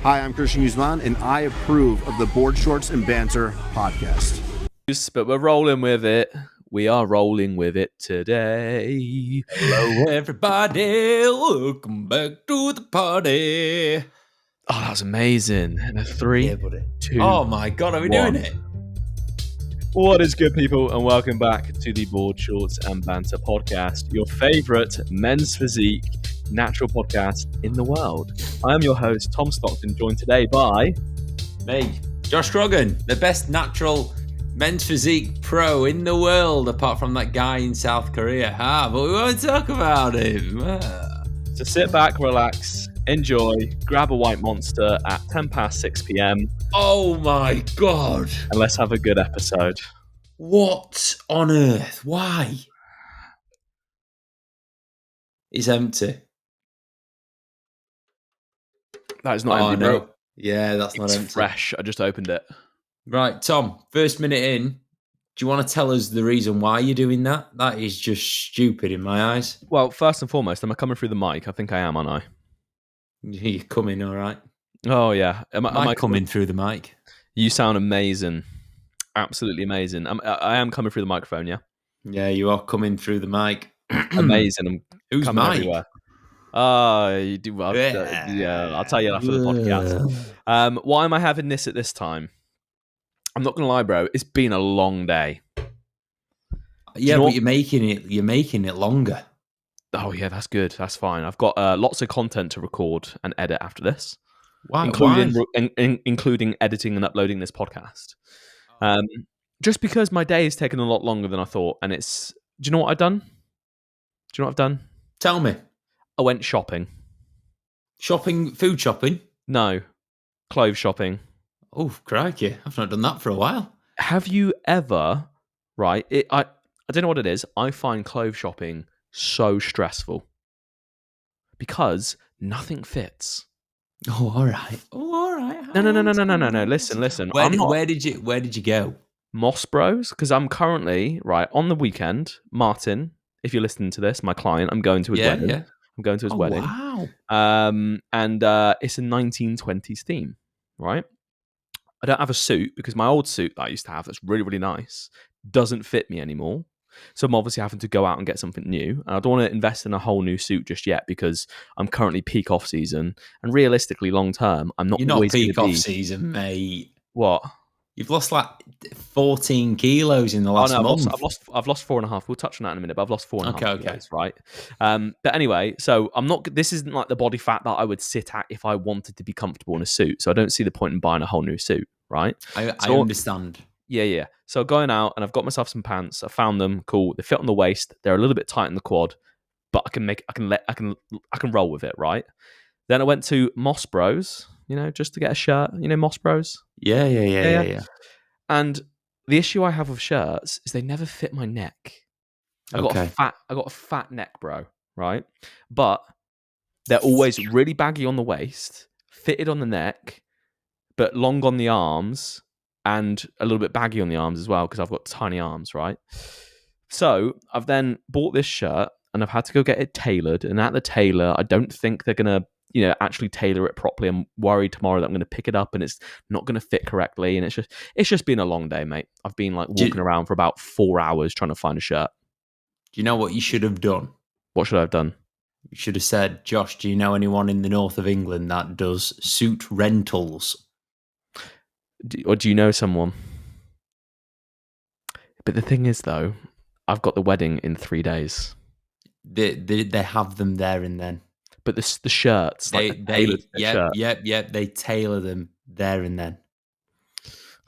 Hi, I'm Christian Guzman, and I approve of the Board Shorts and Banter podcast. But we're rolling with it. We are rolling with it today. Hello, everybody. Welcome back to the party. Oh, that was amazing. And a 3, 2. Oh my God, are we doing it? What is good, people? And welcome back to the Board Shorts and Banter podcast, your favorite men's physique natural podcast in the world. I am your host, Tom Stockton, joined today by Me, Josh Grogan, the best natural men's physique pro in the world, apart from that guy in South Korea. But we won't talk about him. So sit back, relax, enjoy, grab a white monster at 10 past 6 p.m. Oh my God. and let's have a good episode. What on earth? Why? It's empty. That is not empty, bro. Yeah, that's not It's empty. fresh. I just opened it. Right, Tom, first minute in, do you want to tell us the reason why you're doing that? That is just stupid in my eyes. Well, first and foremost, am I coming through the mic? I think I am, aren't I? You're coming, all right? Oh, yeah. Am I coming through the mic? You sound amazing. Absolutely amazing. I am coming through the microphone, yeah? Yeah, you are coming through the mic. Amazing. I'm Who's coming Mike? everywhere. You do well. Yeah, I'll tell you after the podcast. Why am I having this at this time? I'm not going to lie, bro. It's been a long day. Yeah, but you're making it longer. Oh, yeah, that's good. That's fine. I've got lots of content to record and edit after this. Why? Including editing and uploading this podcast. Just because my day has taken a lot longer than I thought. And it's... Do you know what I've done? Tell me. I went shopping. Shopping? Food shopping? No. Clothes shopping. Oh, crikey. I've not done that for a while. Have you ever... Right, I don't know what it is. I find clothes shopping so stressful. Because nothing fits. Oh, all right. No. Listen. Where did you go? Moss Bros, because I'm currently, right, on the weekend, Martin, if you're listening to this, my client, I'm going to his wedding. Yeah. I'm going to his wedding. Wow. And it's a 1920s theme, right? I don't have a suit because my old suit that I used to have that's really, really nice doesn't fit me anymore. So I'm obviously having to go out and get something new. And I don't want to invest in a whole new suit just yet because I'm currently peak off season. And realistically, long term, I'm not. You're not always peak off season, mate. What? You've lost like 14 kilos in the last month. I've lost 4.5. We'll touch on that in a minute, but I've lost 4.5 Okay. kilos, right? But anyway, so I'm not. This isn't like the body fat that I would sit at if I wanted to be comfortable in a suit. So I don't see the point in buying a whole new suit, right? I understand. Yeah. So going out and I've got myself some pants. I found them cool. They fit on the waist. They're a little bit tight in the quad, but I can roll with it, right? Then I went to Moss Bros, just to get a shirt. Moss Bros. Yeah. And the issue I have with shirts is they never fit my neck. I got a fat neck, bro, right? But they're always really baggy on the waist, fitted on the neck, but long on the arms, and a little bit baggy on the arms as well because I've got tiny arms, right? So I've then bought this shirt and I've had to go get it tailored. And at the tailor, I don't think they're gonna actually tailor it properly. I'm worried tomorrow that I'm going to pick it up and it's not going to fit correctly. And it's just been a long day, mate. I've been like walking around for about 4 hours trying to find a shirt. Do you know what you should have done? What should I have done? You should have said, Josh, do you know anyone in the north of England that does suit rentals? Or do you know someone? But the thing is, though, I've got the wedding in 3 days. They have them there and then. But the shirts, they tailor them there and then.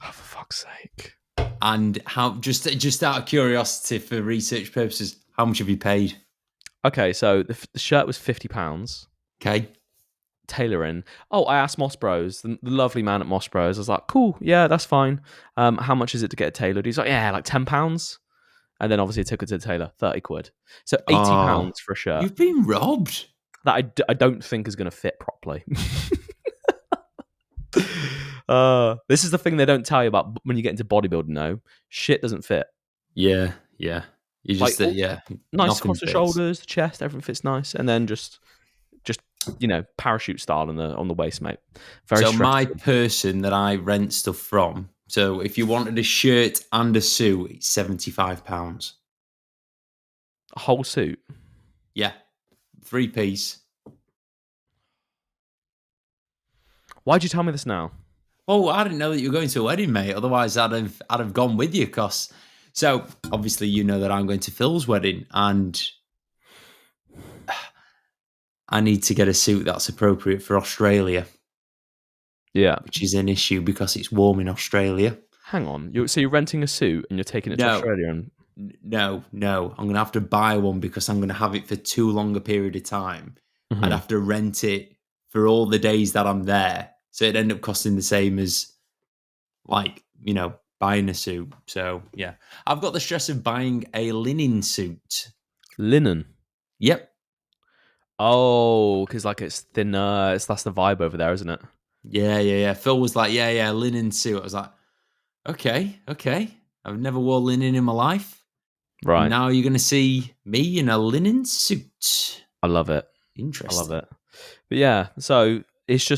Oh, for fuck's sake! And how? Just out of curiosity, for research purposes, how much have you paid? Okay, so the shirt was £50. Okay, tailoring. Oh, I asked Moss Bros, the lovely man at Moss Bros. I was like, cool, yeah, that's fine. How much is it to get it tailored? He's like, yeah, like £10. And then obviously I took it to the tailor, 30 quid. So £80 for a shirt. You've been robbed. That I don't think is going to fit properly. This is the thing they don't tell you about when you get into bodybuilding, though. Shit doesn't fit. Yeah. You just, nice across the shoulders, the chest, everything fits nice. And then just parachute style on the waist, mate. Very So my stressful. person that I rent stuff from. So if you wanted a shirt and a suit, it's £75. A whole suit. Yeah, 3-piece. Why'd you tell me this now? Oh, I didn't know that you were going to a wedding, mate. Otherwise, I'd have gone with you. So obviously, you know that I'm going to Phil's wedding, and I need to get a suit that's appropriate for Australia. Yeah, which is an issue because it's warm in Australia. Hang on. So you're renting a suit and you're taking it to Australia? And No. I'm going to have to buy one because I'm going to have it for too long a period of time. Mhm. I'd have to rent it for all the days that I'm there. So it'd end up costing the same as, buying a suit. So, yeah. I've got the stress of buying a linen suit. Linen. Yep. Oh, because it's thinner. That's the vibe over there, isn't it? Yeah. Phil was like, yeah, linen suit. I was like, okay. I've never wore linen in my life. Right. Now you're going to see me in a linen suit. I love it. Interesting. I love it. But yeah, so it's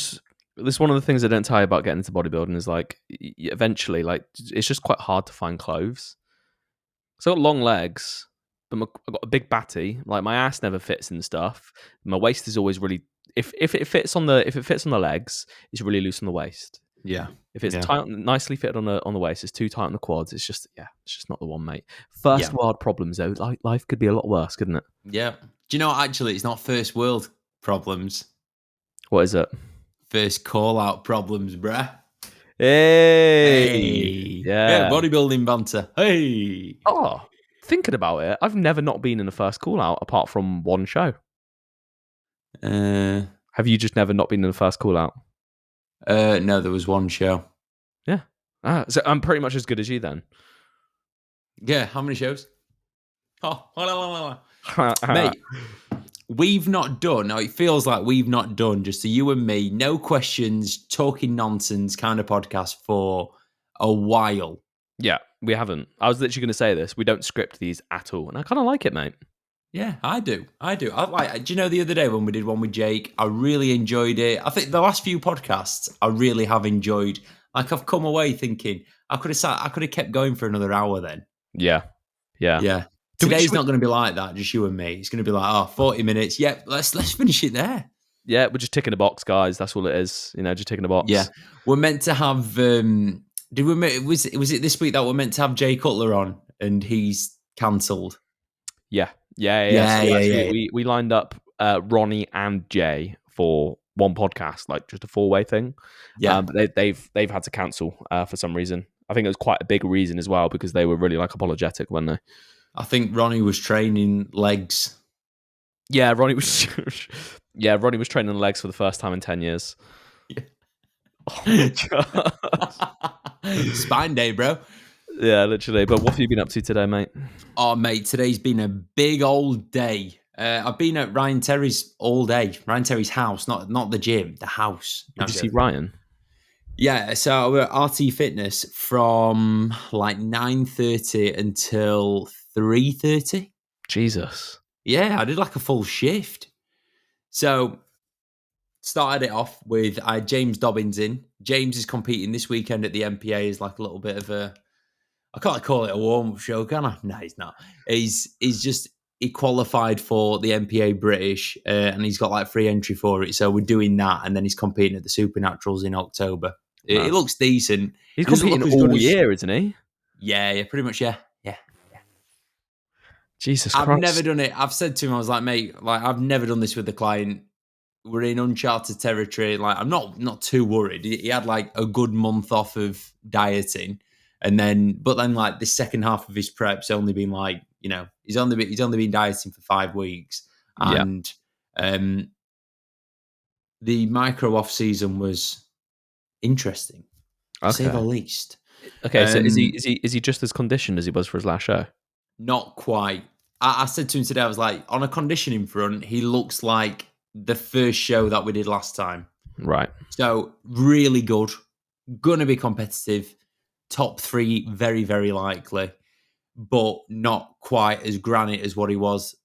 one of the things I don't tell you about getting into bodybuilding is eventually, it's just quite hard to find clothes. So I've got long legs, but I've got a big batty. Like my ass never fits in stuff. My waist is always really if it fits on the legs, it's really loose on the waist. Yeah. If it's tight, nicely fitted on the waist, it's too tight on the quads. It's just not the one, mate. First world problems though. Life could be a lot worse, couldn't it? Yeah. Do you know what, actually, it's not first world problems. What is it? First call out problems, bruh. Hey. Yeah, bodybuilding banter. Hey. Oh, thinking about it, I've never not been in the first call out apart from one show. Have you just never not been in the first call out? No, there was one show. Yeah. So I'm pretty much as good as you then. Yeah, how many shows? Oh, mate, we've not done, it feels like we've not done just a you and me, no questions, talking nonsense kind of podcast for a while. Yeah, we haven't. I was literally going to say this. We don't script these at all. And I kind of like it, mate. Yeah, I do. Do you know the other day when we did one with Jake, I really enjoyed it. I think the last few podcasts I really have enjoyed. I've come away thinking I could have kept going for another hour then. Yeah. Today's not going to be like that, just you and me. It's going to be like, 40 minutes. Yep, let's finish it there. Yeah, we're just ticking a box, guys. That's all it is. Just ticking a box. Yeah, we're meant to have. Was it this week that we're meant to have Jay Cutler on, and he's cancelled? Yeah. We lined up Ronnie and Jay for one podcast, just a 4-way thing. Yeah, but they've had to cancel for some reason. I think it was quite a big reason as well because they were really apologetic, weren't they? I think Ronnie was training legs. Yeah, Ronnie was. Ronnie was training legs for the first time in 10 years. Yeah. Oh my god! Spine day, bro. Yeah, literally. But what have you been up to today, mate? Oh, mate, today's been a big old day. I've been at Ryan Terry's all day. Ryan Terry's house, not the gym, the house. Did you see Ryan? Yeah, so we're at RT Fitness from 9:30 until 3:30. Jesus. Yeah, I did a full shift. So started it off with James Dobbins in. James is competing this weekend at the MPA as a little bit of a, I can't call it a warm-up show, can I? No, he's not. He qualified for the MPA British and he's got free entry for it. So we're doing that, and then he's competing at the Supernaturals in October. Nice. It looks decent. He's competing all year, isn't he? Yeah, pretty much, yeah. Jesus Christ. I've never done it. I've said to him, I was like, mate, I've never done this with the client. We're in uncharted territory. I'm not too worried. He had a good month off of dieting. But then this second half of his prep's only been he's only been dieting for 5 weeks. And the micro off season was interesting, to say the least. Okay, so is he just as conditioned as he was for his last show? Not quite. I said to him today, I was like, on a conditioning front, he looks like the first show that we did last time. Right. So really good. Gonna be competitive. Top 3, very, very likely. But not quite as granite as what he was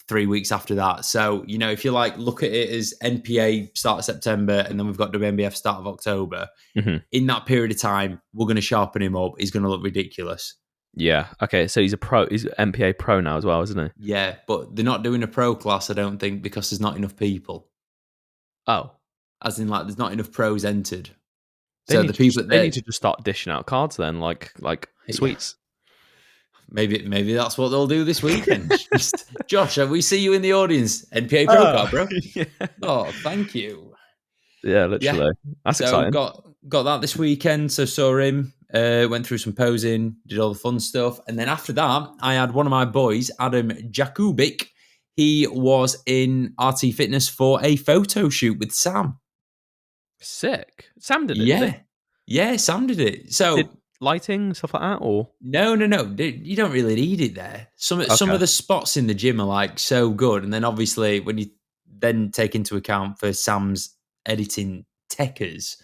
3 weeks after that. So, if you look at it as NPA start of September and then we've got WNBF start of October, in that period of time, we're going to sharpen him up. He's going to look ridiculous. Yeah. Okay. So he's a pro. He's an MPA pro now as well, isn't he? Yeah, but they're not doing a pro class, I don't think, because there's not enough people. Oh. As in, there's not enough pros entered. They need to just start dishing out cards then, like sweets. Maybe that's what they'll do this weekend. Just, Josh, we see you in the audience. NPA pro card, bro. Yeah. Oh, thank you. Yeah, literally. Yeah. That's exciting. Got that this weekend. So saw him, went through some posing, did all the fun stuff. And then after that, I had one of my boys, Adam Jakubik. He was in RT Fitness for a photo shoot with Sam. Sick. Sam did it, yeah. did he? Yeah, Sam did it. So lighting, stuff like that, or? No. You don't really need it there. Some of the spots in the gym are so good. And then obviously when you then take into account for Sam's editing techers.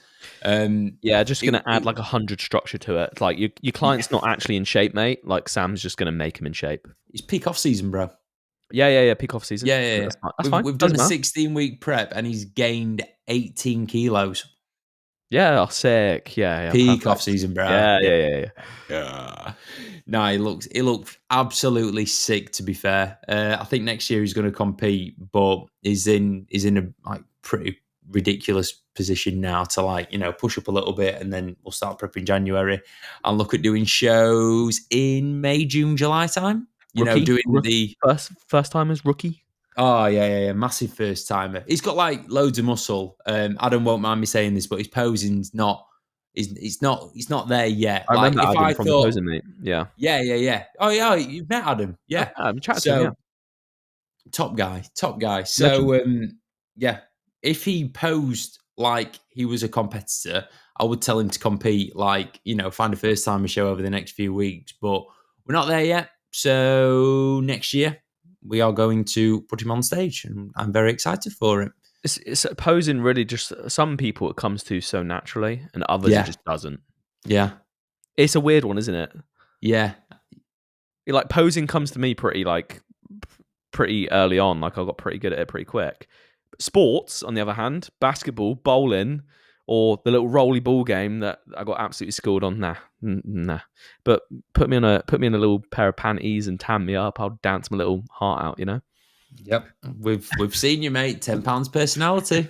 Just going to add 100 structure to it. Like your client's not actually in shape, mate. Like Sam's just going to make him in shape. It's peak off season, bro. Yeah. Peak off season. Yeah. That's fine. We've done a 16-week prep and he's gained 18 kilos. Yeah, sick. Yeah. Peak off season, bro. Yeah. No, he looked absolutely sick. To be fair, I think next year he's going to compete, but he's in a pretty ridiculous position now to push up a little bit, and then we'll start prepping January and look at doing shows in May, June, July time. Doing the first timers, rookie. Oh yeah, massive first timer. He's got loads of muscle. Adam won't mind me saying this, but his posing's not. He's not there yet. I remember Adam from the posing, mate. Yeah. Oh yeah, you've met Adam. Yeah, I'm chatting to him. Yeah. Top guy. So if he posed like he was a competitor, I would tell him to compete. Find a first timer show over the next few weeks. But we're not there yet. So next year, we are going to put him on stage, and I'm very excited for it. It's posing really just some people it comes to so naturally, and others it just doesn't. Yeah, it's a weird one, isn't it? Yeah, posing comes to me pretty early on. I got pretty good at it pretty quick. Sports, on the other hand, basketball, bowling, or the little rolly ball game that I got absolutely schooled on. Nah. But put me in a little pair of panties and tan me up. I'll dance my little heart out. Yep, we've seen you, mate. £10 personality.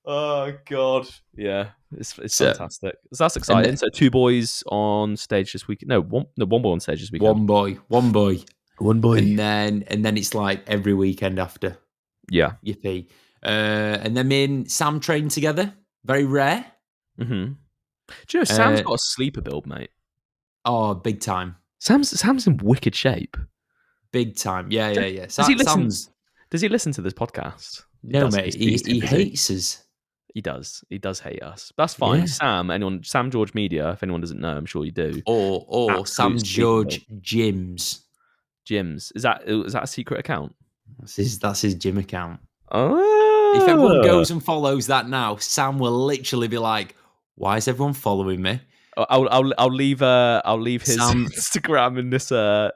Oh God, yeah, it's fantastic. So that's exciting. So 2 boys on stage this week. No, one boy on stage this weekend. One boy, and then it's every weekend after. Yeah, yippee. And then me and Sam train together. Very rare. Mm-hmm. Do you know Sam's got a sleeper build, mate? Oh, big time. Sam's in wicked shape. Big time. Yeah. Does he listen to this podcast? No, mate. He hates us. He does hate us. But that's fine. Yeah. Sam George Media, if anyone doesn't know, I'm sure you do. Or Sam George Gyms. Is that a secret account? That's his gym account. Oh. If everyone goes and follows that now, Sam will literally be like, "Why is everyone following me?" I'll leave his Instagram in this bio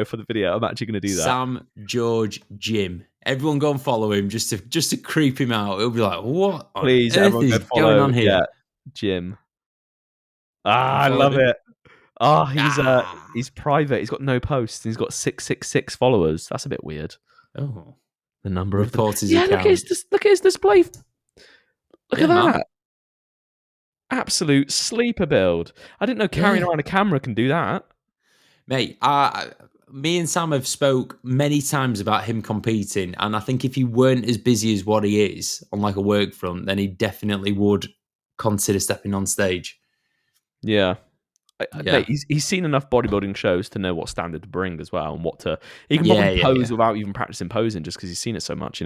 for the video. I'm actually going to do that. Sam George Gym. Everyone go and follow him just to creep him out. He'll be like, "What? Please, everyone go follow going on here?" Yeah, Jim. I love it. He's private. He's got no posts. He's got 666 followers. That's a bit weird. Oh, the number of his account. Look at his display. Look at that. Man. Absolute sleeper build. I didn't know carrying around a camera can do that. Mate, me and Sam have spoke many times about him competing, and I think if he weren't as busy as what he is on a work front, then he definitely would consider stepping on stage. Yeah. Mate, he's seen enough bodybuilding shows to know what standard to bring as well, and he can probably pose without even practicing posing just because he's seen it so much,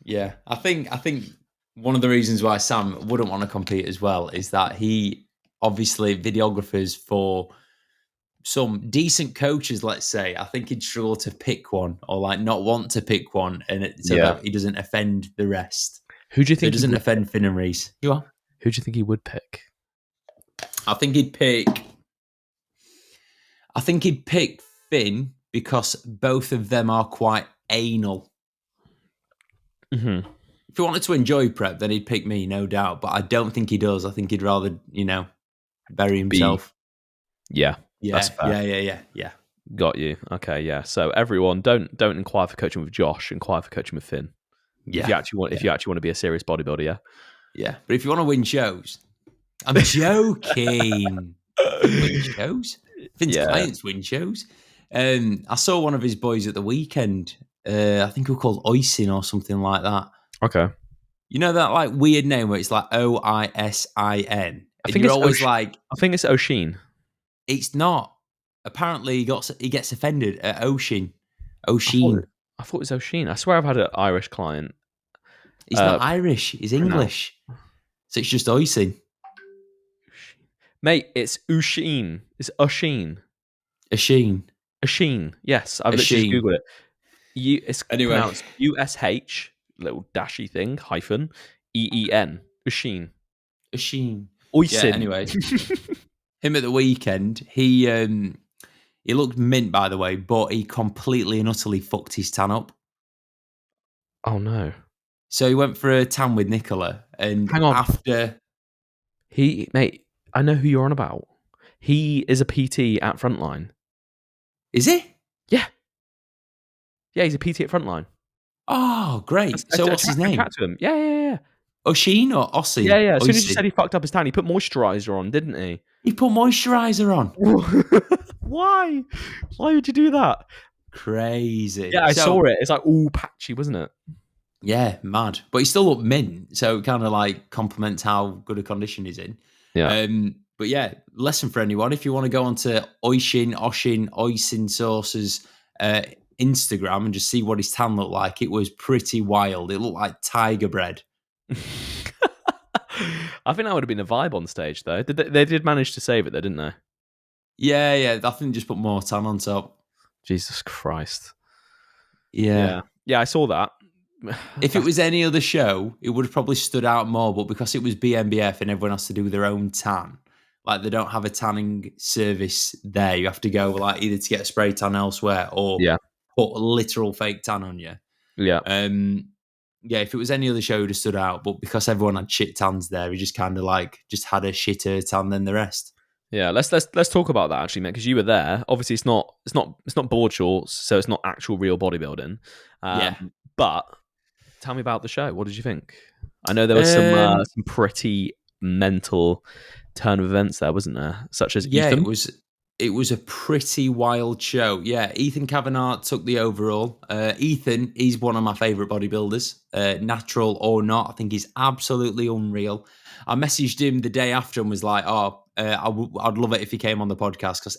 Yeah, I think one of the reasons why Sam wouldn't want to compete as well is that he obviously videographers for some decent coaches, let's say. I think he'd struggle to pick one or not want to pick one, and that he doesn't offend the rest. Who do you think he doesn't offend Finn and Reese? You are? Who do you think he would pick? I think he'd pick Finn because both of them are quite anal. Mm-hmm. If he wanted to enjoy prep, then he'd pick me, no doubt. But I don't think he does. I think he'd rather, bury himself. Yeah, that's Yeah, fair. yeah. Got you. Okay, yeah. So everyone, don't inquire for coaching with Josh. Inquire for coaching with Finn. Yeah. If you actually want to be a serious bodybuilder, yeah. Yeah. But if you want to win shows, I'm joking. Finn wins shows. Finn's clients win shows. I saw one of his boys at the weekend. I think he was called Oisin or something like that. Okay. You know that like weird name where it's like Oisin, I and think you're it's always like, I think it's Oshin. it's not. Apparently, he gets offended at Oshin. I Oshin. thought it was Oshin. I swear I've had an Irish client. He's not Irish. He's English. So it's just Oisin. Mate, it's Ushin. It's Ushin. Oshin. Ushin. Yes, I've literally just Googled it. It's pronounced USH, little dashy thing, hyphen, EEN. Ushin. Oshin. Oisin. Yeah, anyway. Him at the weekend, he looked mint, by the way, but he completely and utterly fucked his tan up. Oh, no. So he went for a tan with Nicola, and hang on. after... Mate, I know who you're on about. He is a PT at Frontline. Is he? Yeah. Yeah, he's a PT at Frontline. Oh, great. So what's his name? Chat to him. Yeah. Oshin or Ossie? Yeah. As soon as you said he fucked up his tan, he put moisturiser on, didn't he? He put moisturiser on. Why? Why would you do that? Crazy. Yeah, I saw it. It's like all patchy, wasn't it? Yeah, mad. But he still looked mint, so it kind of like complements how good a condition he's in. Yeah. But yeah, lesson for anyone. If you want to go onto Oisin Source's Instagram and just see what his tan looked like, it was pretty wild. It looked like tiger bread. I think that would have been a vibe on stage, though. They did manage to save it, though, didn't they? Yeah. I think just put more tan on top. Jesus Christ. Yeah, I saw that. If it was any other show, it would have probably stood out more. But because it was BNBF and everyone has to do their own tan, like they don't have a tanning service there. You have to go like either to get a spray tan elsewhere or put a literal fake tan on you. Yeah. If it was any other show, it would have stood out. But because everyone had shit tans there, he just kind of like just had a shitter tan than the rest. Yeah, let's talk about that actually, mate, because you were there. Obviously, it's not board shorts, so it's not actual real bodybuilding. But tell me about the show. What did you think? I know there was some pretty mental turn of events there, wasn't there? Such as Ethan. It was a pretty wild show. Yeah, Ethan Kavanagh took the overall. Ethan, he's one of my favourite bodybuilders. Natural or not, I think he's absolutely unreal. I messaged him the day after and was like, I'd love it if he came on the podcast because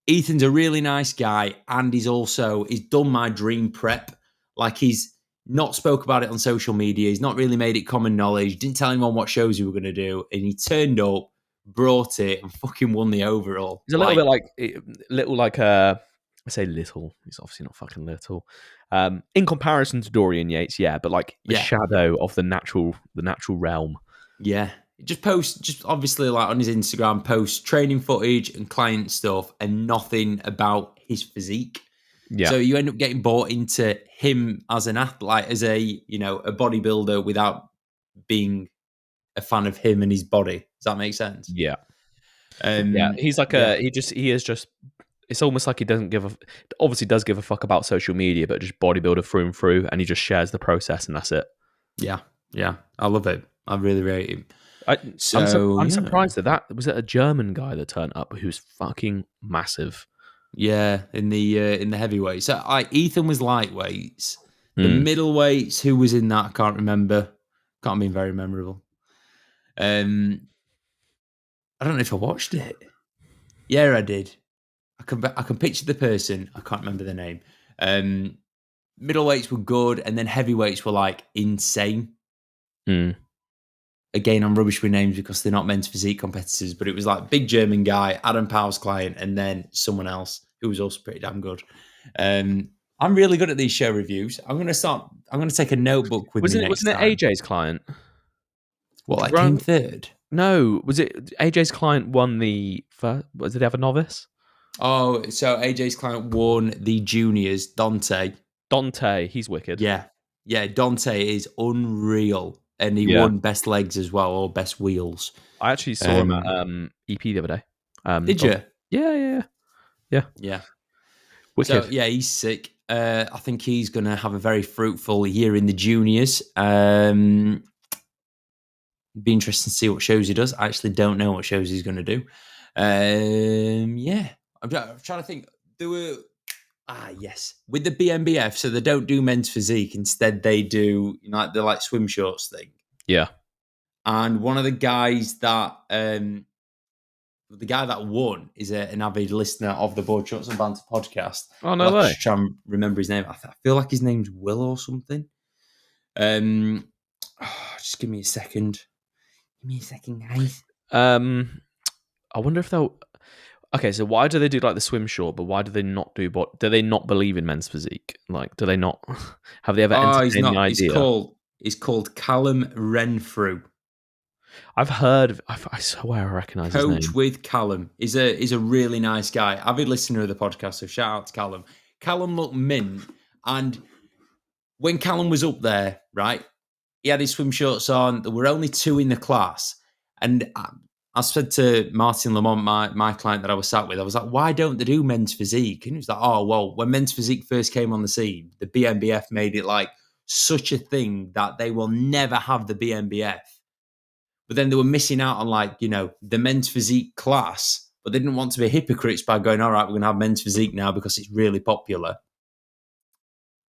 Ethan's a really nice guy and he's done my dream prep. Like he's not spoke about it on social media. He's not really made it common knowledge. Didn't tell anyone what shows he were going to do. And he turned up, brought it and fucking won the overall. He's a little bit like I say little. He's obviously not fucking little. In comparison to Dorian Yates, but like a shadow of the natural realm. Yeah. Just obviously like on his Instagram posts training footage and client stuff and nothing about his physique. Yeah. So you end up getting bought into him as an athlete, as a bodybuilder without being a fan of him and his body. Does that make sense? Yeah. He's like he is just it's almost like he obviously does give a fuck about social media, but just bodybuilder through and through, and he just shares the process and that's it. Yeah. I love it. I really rate him. I'm surprised that was it a German guy that turned up who's fucking massive. Yeah, in the heavyweights. So Ethan was lightweights. The middleweights, who was in that, I can't remember. Can't be very memorable. I don't know if I watched it. Yeah, I did. I can picture the person. I can't remember the name. Middleweights were good, and then heavyweights were like insane. Again, I'm rubbish with names because they're not men's physique competitors, but it was like big German guy, Adam Powell's client, and then someone else who was also pretty damn good. I'm really good at these show reviews. I'm going to take a notebook with me next time. Wasn't it AJ's client? What, I came third? No, was it AJ's client won the first? Did they have a novice? Oh, so AJ's client won the juniors, Dante. Dante, he's wicked. Yeah. Dante is unreal, and he Yeah. won best legs as well, or best wheels. I actually saw him at EP the other day. Did you? Yeah. Yeah. Wicked. So yeah, he's sick. I think he's going to have a very fruitful year in the juniors. Be interesting to see what shows he does. I actually don't know what shows he's going to do. Yeah, I'm trying to think. There were yes, with the BMBF, so they don't do men's physique. Instead, they do the like swim shorts thing. Yeah. And one of the guys that the guy that won is an avid listener of the Board Shorts and Banter podcast. Oh, no way. Just try and remember his name. I feel like his name's Will or something. Just give me a second. Give me a second, guys. I wonder if they'll. Okay, so why do they do like the swim short, but why do they not do? Do they not believe in men's physique? Like, do they not? Have they ever entertained the idea? He's called Callum Renfrew. I've heard. I swear I recognise his name. Coach with Callum. He's a really nice guy. Avid listener of the podcast, so shout out to Callum. Callum looked mint, and when Callum was up there, right, he had his swim shorts on. There were only 2 in the class, and I said to Martin Lamont, my client that I was sat with, I was like, why don't they do men's physique? And he was like, oh, well, when men's physique first came on the scene, the BMBF made it like such a thing that they will never have the BMBF. But then they were missing out on the men's physique class, but they didn't want to be hypocrites by going, all right, we're going to have men's physique now because it's really popular.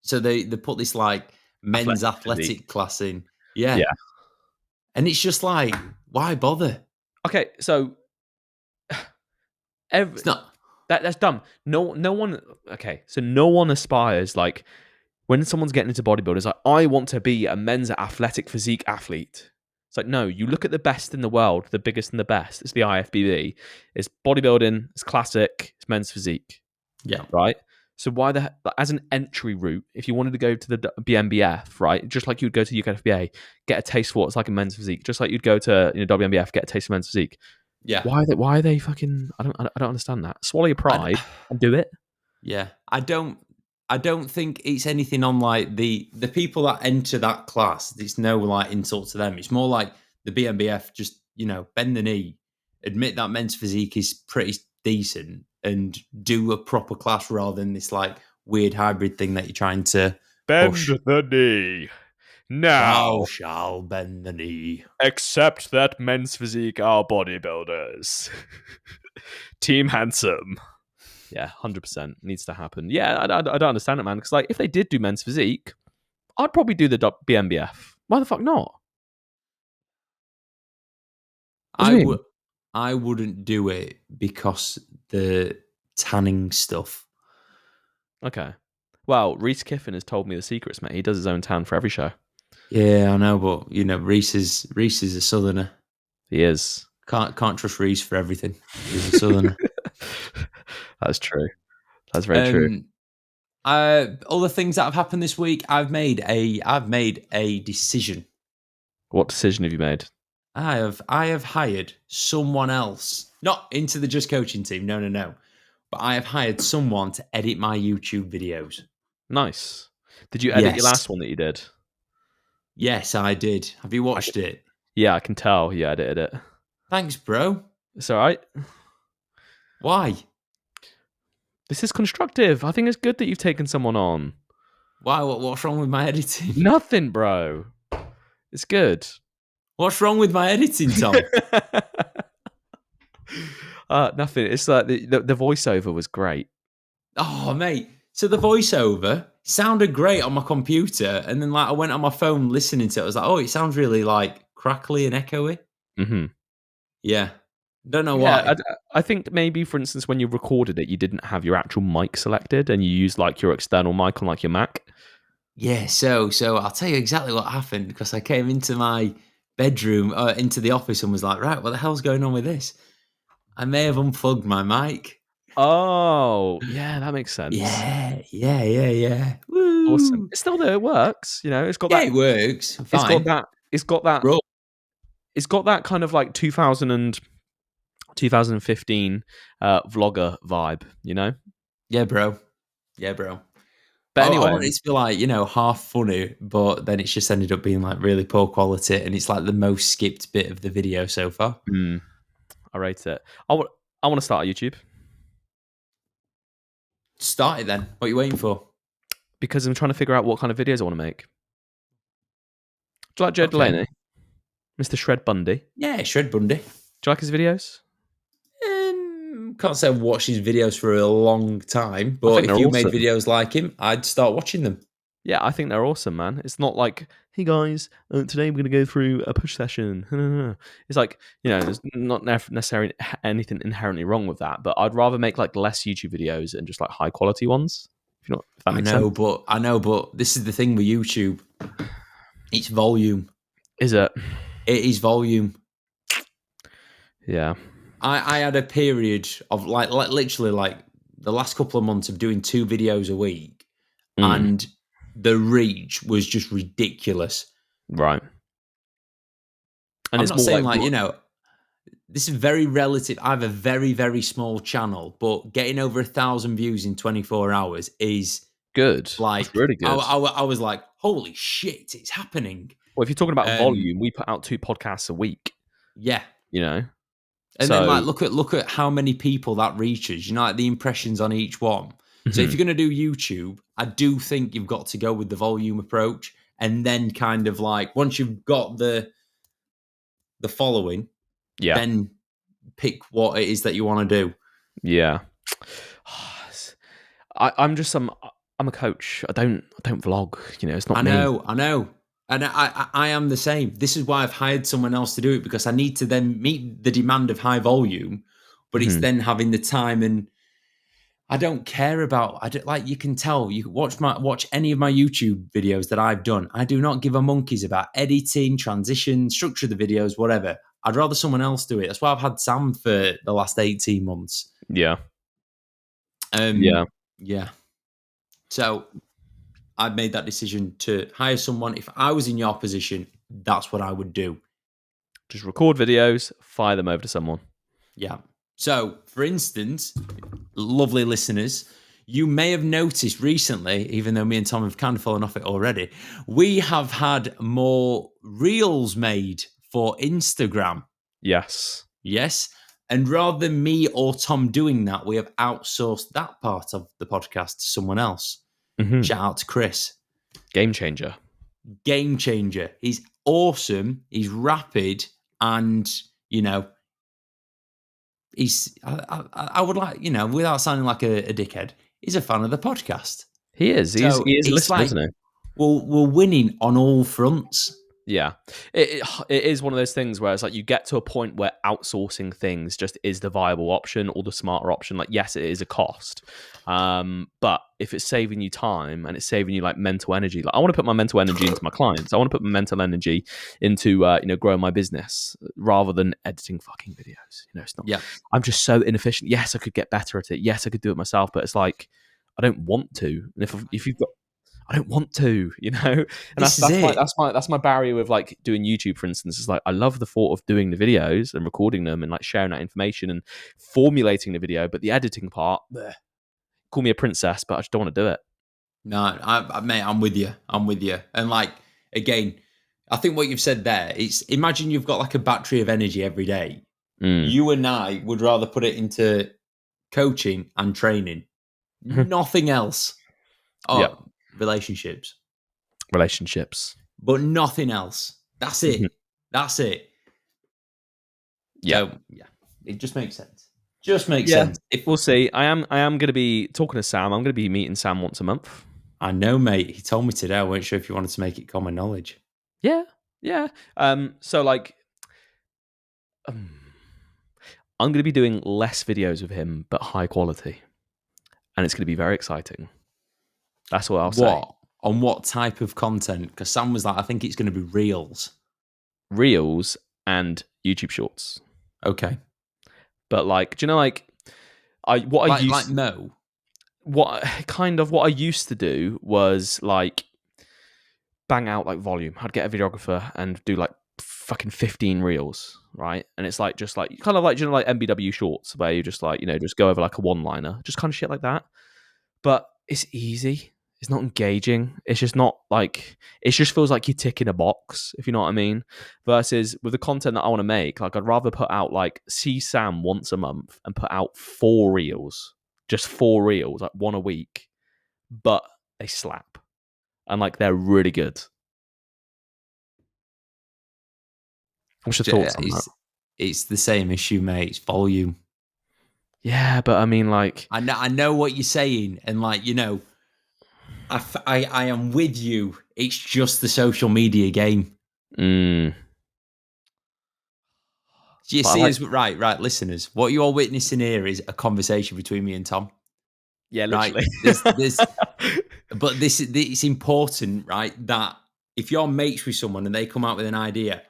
So they put this like men's athletic class in. Yeah. And it's just like, why bother? Okay, so it's not that's dumb. No one. Okay, so no one aspires like when someone's getting into bodybuilders. Like, I want to be a men's athletic physique athlete. It's like, no, you look at the best in the world, the biggest and the best. It's the IFBB. It's bodybuilding. It's classic. It's men's physique. Yeah. Right. So why as an entry route, if you wanted to go to the BMBF, right, just like you'd go to UKFBA, get a taste for what it's like in men's physique, just like you'd go to WMBF, get a taste of men's physique. Yeah. Why are they fucking? I don't understand that. Swallow your pride and do it. Yeah. I don't think it's anything on like the people that enter that class. There's no like insult to them. It's more like the BMBF just bend the knee, admit that men's physique is pretty decent, and do a proper class rather than this like weird hybrid thing that you're trying to bend push. the knee. Now thou shall bend the knee. Accept that men's physique are bodybuilders. Team handsome. Yeah, 100% needs to happen. Yeah, I don't understand it, man. Because like, if they did do men's physique, I'd probably do the BMBF. Why the fuck not? I wouldn't do it because the tanning stuff. Okay. Well, Reese Kiffin has told me the secrets, mate. He does his own tan for every show. Yeah, I know, but Reese is a southerner. He is. Can't trust Reese for everything. He's a southerner. That's true. That's very true. Other things that have happened this week, I've made a decision. What decision have you made? I have hired someone else, not into the Just Coaching team. No. But I have hired someone to edit my YouTube videos. Nice. Did you edit your last one that you did? Yes, I did. Have you watched it? Yeah, I can tell. Yeah, I edited it. Thanks, bro. It's all right. Why? This is constructive. I think it's good that you've taken someone on. Why? What's wrong with my editing? Nothing, bro. It's good. What's wrong with my editing, Tom? Nothing. It's like the voiceover was great. Oh, mate. So the voiceover sounded great on my computer, and then like I went on my phone listening to it. I was like, oh, it sounds really like crackly and echoey. Mm-hmm. Yeah. Don't know why. I think maybe, for instance, when you recorded it, you didn't have your actual mic selected, and you used like your external mic on like your Mac. Yeah. So I'll tell you exactly what happened, because I came into my bedroom, into the office, and was like, right, what the hell's going on with this? I may have unplugged my mic. Oh, yeah, that makes sense. Yeah. Woo. Awesome. It's still there. It works. It's got that. It works. Fine. It's got that. Roll. It's got that kind of like 2000 and 2015 vlogger vibe, you know? Yeah, bro. Yeah, bro. But I anyway, want it to be like, half funny, but then it's just ended up being like really poor quality, and it's like the most skipped bit of the video so far. I rate it. I want to start a YouTube Start it then. What are you waiting for? because I'm trying to figure out what kind of videos I want to make. Do you like Joe Okay. Delaney? Mr. Shred Bundy? Yeah, Shred Bundy. Do you like his videos? Can't say I've watched his videos for a long time, I but think if they're you made awesome. videos like him, I'd start watching them. Yeah, I think they're awesome, man. It's not like, hey guys, today we're going to go through a push session. It's like, there's not necessarily anything inherently wrong with that, but I'd rather make like less YouTube videos and just like high quality ones. If that makes sense. I know, but this is the thing with YouTube. It's volume. Is it? It is volume. Yeah. I had a period of like literally like the last couple of months of doing 2 videos a week, and the reach was just ridiculous. Right. And I'm it's not more saying like this is very relative. I have a very, very small channel, but getting over 1,000 views in 24 hours is good. like, That's really good. I was like, holy shit, it's happening. Well, if you're talking about volume, we put out 2 podcasts a week. Yeah. And then like look at how many people that reaches, like the impressions on each one. So if you're going to do YouTube, I do think you've got to go with the volume approach, and then kind of like once you've got the following, then pick what it is that you want to do. Yeah. I'm a coach. I don't vlog. It's not me. I know. And I am the same. This is why I've hired someone else to do it, because I need to then meet the demand of high volume, but it's then having the time, and I don't care about. Like you can tell. You watch any of my YouTube videos that I've done. I do not give a monkeys about editing, transition, structure of the videos, whatever. I'd rather someone else do it. That's why I've had Sam for the last 18 months. Yeah. Yeah. So I've made that decision to hire someone. If I was in your position, that's what I would do. Just record videos, fire them over to someone. Yeah. So, for instance, lovely listeners, you may have noticed recently, even though me and Tom have kind of fallen off it already, we have had more reels made for Instagram. Yes. Yes. And rather than me or Tom doing that, we have outsourced that part of the podcast to someone else. Shout out to Chris. Game changer. Game changer. He's awesome. He's rapid, and he's. I would like, without sounding like a dickhead, he's a fan of the podcast. He is. He is listening, isn't he? We're winning on all fronts. Yeah, it is one of those things where it's like you get to a point where outsourcing things just is the viable option or the smarter option. Like, yes, it is a cost, but if it's saving you time and it's saving you like mental energy, like I want to put my mental energy into my clients. I want to put my mental energy into growing my business rather than editing fucking videos. It's not. Yeah, I'm just so inefficient. Yes, I could get better at it. Yes, I could do it myself, but it's like I don't want to. And if you've got I don't want to, and that's my barrier with like doing YouTube, for instance. Is like I love the thought of doing the videos and recording them and like sharing that information and formulating the video, but the editing part, call me a princess, but I just don't want to do it. No, mate, I'm with you. And like again, I think what you've said there is imagine you've got like a battery of energy every day. You and I would rather put it into coaching and training, nothing else. Relationships, but nothing else. That's it. That's it. Yeah. So, yeah, it just makes sense. Sense. If we'll see, I am going to be talking to Sam. I'm going to be meeting Sam once a month. I know, mate. He told me today. I weren't sure if you wanted to make it common knowledge. Yeah. So like, I'm going to be doing less videos with him, but high quality, and it's going to be very exciting. That's what I'll say. On what type of content? Because Sam was like, I think it's going to be reels. Reels and YouTube shorts. Okay. But like, do you know, like, what I used to do was like bang out like volume. I'd get a videographer and do like fucking 15 reels, right? And it's like just like kind of like, you know, like MBW shorts where you just like, you know, just go over like a one-liner, just kind of shit like that. But it's easy. It's not engaging. It's just not like, it just feels like you're ticking a box, if you know what I mean. Versus with the content that I want to make, like I'd rather put out like see Sam once a month and put out 4 reels, just 4 reels, like 1 a week, but they slap and like they're really good. What's your thoughts on that? It's the same issue, mate. It's volume. Yeah, but I mean, like, I know what you're saying, and like, you know, I am with you. It's just the social media game. mm, You but I see, like, as right, listeners. What you're witnessing here is a conversation between me and Tom. yeah, Right? literally. But it's important, right? That if you're mates with someone and they come out with an idea,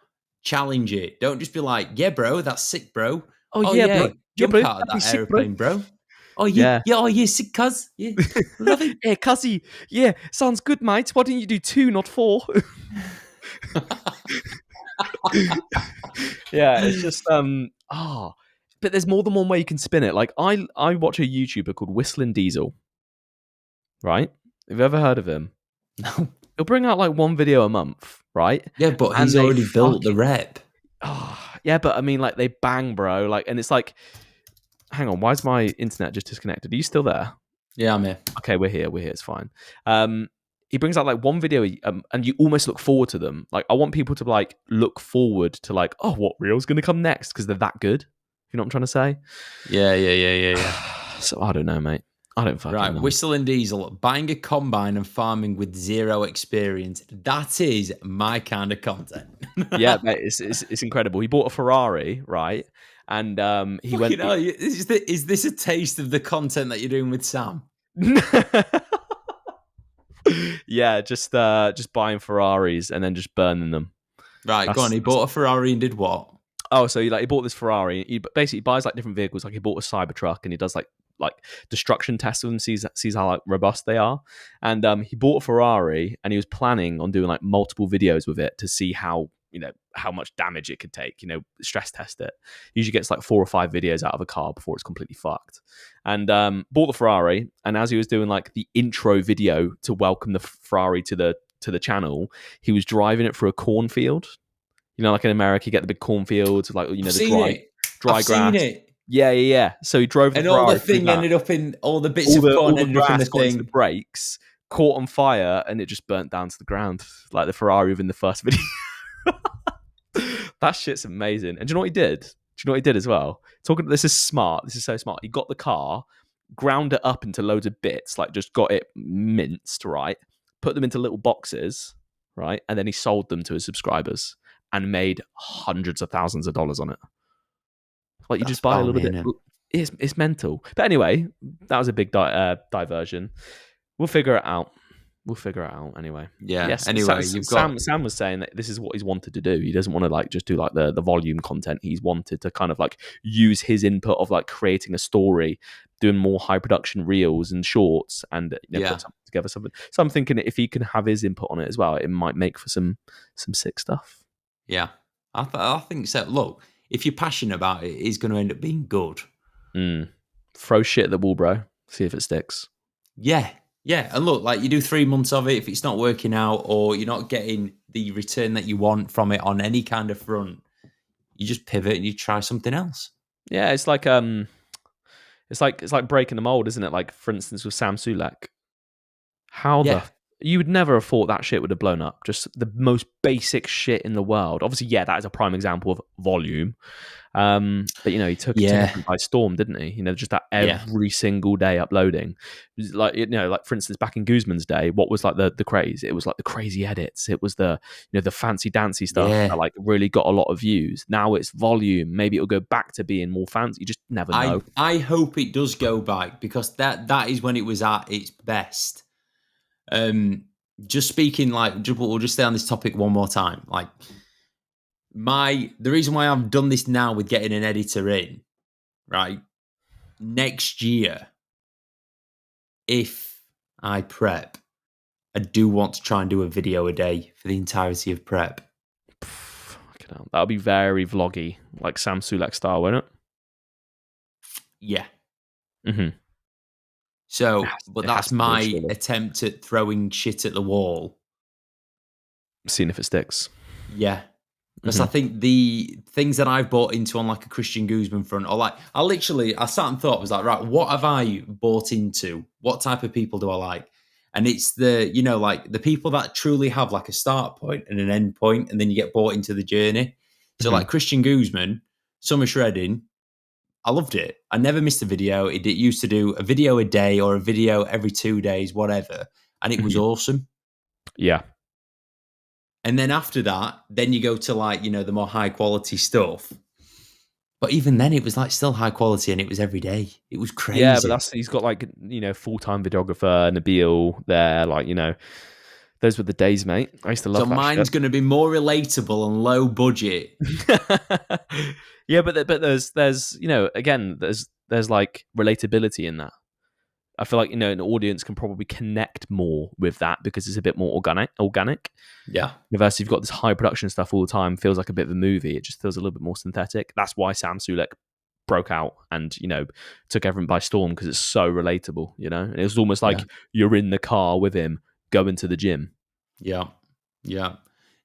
challenge it. Don't just be like, "Yeah, bro, that's sick, bro. Oh Oh yeah, yeah, bro. Yeah, jump bro. out of That'd be that sick, bro. aeroplane, bro. Oh Yeah. yeah, oh yeah, sick, cuz. Yeah, love it." Yeah, cuzzy. Yeah, sounds good, mate. Why didn't you do 2, not 4? Yeah, it's just but there's more than one way you can spin it. Like I watch a YouTuber called Whistling Diesel, right? Have you ever heard of him? No. He'll bring out like 1 video a month, right? Yeah, but And he's they already built the rep. yeah, but I mean, like they bang, bro. Like, and it's like, hang on, why is my internet just disconnected? Are you still there? Yeah, I'm here. Okay, we're here. It's fine. He brings out like 1 video, and you almost look forward to them. Like, I want people to like look forward to like, oh, what reel's going to come next because they're that good. You know what I'm trying to say? Yeah. So I don't know, mate. I don't fucking Right, know. Whistling Diesel, buying a combine and farming with 0 experience. That is my kind of content. Yeah, mate, it's incredible. He bought a Ferrari, right? And he Fucking went. hell, is this a taste of the content that you're doing with Sam? Yeah, just buying Ferraris and then just burning them. Right, go on. He bought a Ferrari and did what? Oh, so he bought this Ferrari. He basically buys like different vehicles. Like he bought a Cybertruck and he does like destruction tests of them, sees how like robust they are. And he bought a Ferrari and he was planning on doing like multiple videos with it to see how, you know, how much damage it could take, you know, stress test it. Usually gets like 4 or 5 videos out of a car before it's completely fucked. And bought the Ferrari, and as he was doing like the intro video to welcome the Ferrari to the channel, he was driving it through a cornfield. You know, like in America, you get the big cornfields, like, you know, the dry grass. Seen it. Yeah. So he drove the And Ferrari all the through thing that. ended up in all the bits of corn all the ended up in the grass got into the thing. brakes, caught on fire, and it just burnt down to the ground, like the Ferrari within the first video. That shit's amazing. And do you know what he did? Do you know what he did as well? This is smart. This is so smart. He got the car, ground it up into loads of bits, like just got it minced, right? Put them into little boxes, right? And then he sold them to his subscribers and made hundreds of thousands of dollars on it. Like, you just buy a little bit. It's mental. But anyway, that was a big diversion. We'll figure it out. Anyway. Yeah. Yes. Anyway, Sam was saying that this is what he's wanted to do. He doesn't want to like just do like the volume content. He's wanted to kind of like use his input of like creating a story, doing more high production reels and shorts, and put something together. So I'm thinking if he can have his input on it as well, it might make for some sick stuff. Yeah, I think so. Look, if you're passionate about it, it's going to end up being good. Throw shit at the wall, bro. See if it sticks. Yeah. And look, like you do 3 months of it. If it's not working out or you're not getting the return that you want from it on any kind of front, you just pivot and you try something else. Yeah, it's like it's like breaking the mold, isn't it? Like, for instance, with Sam Sulek. You would never have thought that shit would have blown up. Just the most basic shit in the world. Obviously, yeah, that is a prime example of volume. But you know, he took it by storm, didn't he? You know, just that every single day uploading. It was like, you know, like for instance, back in Guzman's day, what was like the craze? It was like the crazy edits. It was the, you know, the fancy dancy stuff that like really got a lot of views. Now it's volume. Maybe it'll go back to being more fancy. You just never know. I hope it does go back, because that is when it was at its best. Just speaking, like, we'll just stay on this topic one more time. Like, the reason why I've done this now with getting an editor in, right? Next year, if I prep, I do want to try and do a video a day for the entirety of prep. now. That'll be very vloggy, like Sam Sulek style, won't it? Yeah. Mm-hmm. So, but It has that's to be, my surely. attempt at throwing shit at the wall. Seeing if it sticks. Yeah. Because I think the things that I've bought into on like a Christian Guzman front, or like, I sat and thought, was like, right, what have I bought into? What type of people do I like? And it's the, like the people that truly have like a start point and an end point, and then you get bought into the journey. So like Christian Guzman, Summer Shredding, I loved it. I never missed a video. It used to do a video a day or a video every 2 days, whatever. And it was awesome. Yeah. And then after that, then you go to like, the more high quality stuff. But even then it was like still high quality and it was every day. It was crazy. Yeah, but he's got like, full-time videographer, Nabil there, like, those were the days, mate. I used to love that mine's going to be more relatable and low budget. Yeah, but there's again, there's like relatability in that. I feel like, an audience can probably connect more with that because it's a bit more organic. Yeah. Versus you've got this high production stuff all the time, feels like a bit of a movie. It just feels a little bit more synthetic. That's why Sam Sulek broke out and, took everyone by storm because it's so relatable, And it was almost like you're in the car with him going to the gym. Yeah. Yeah.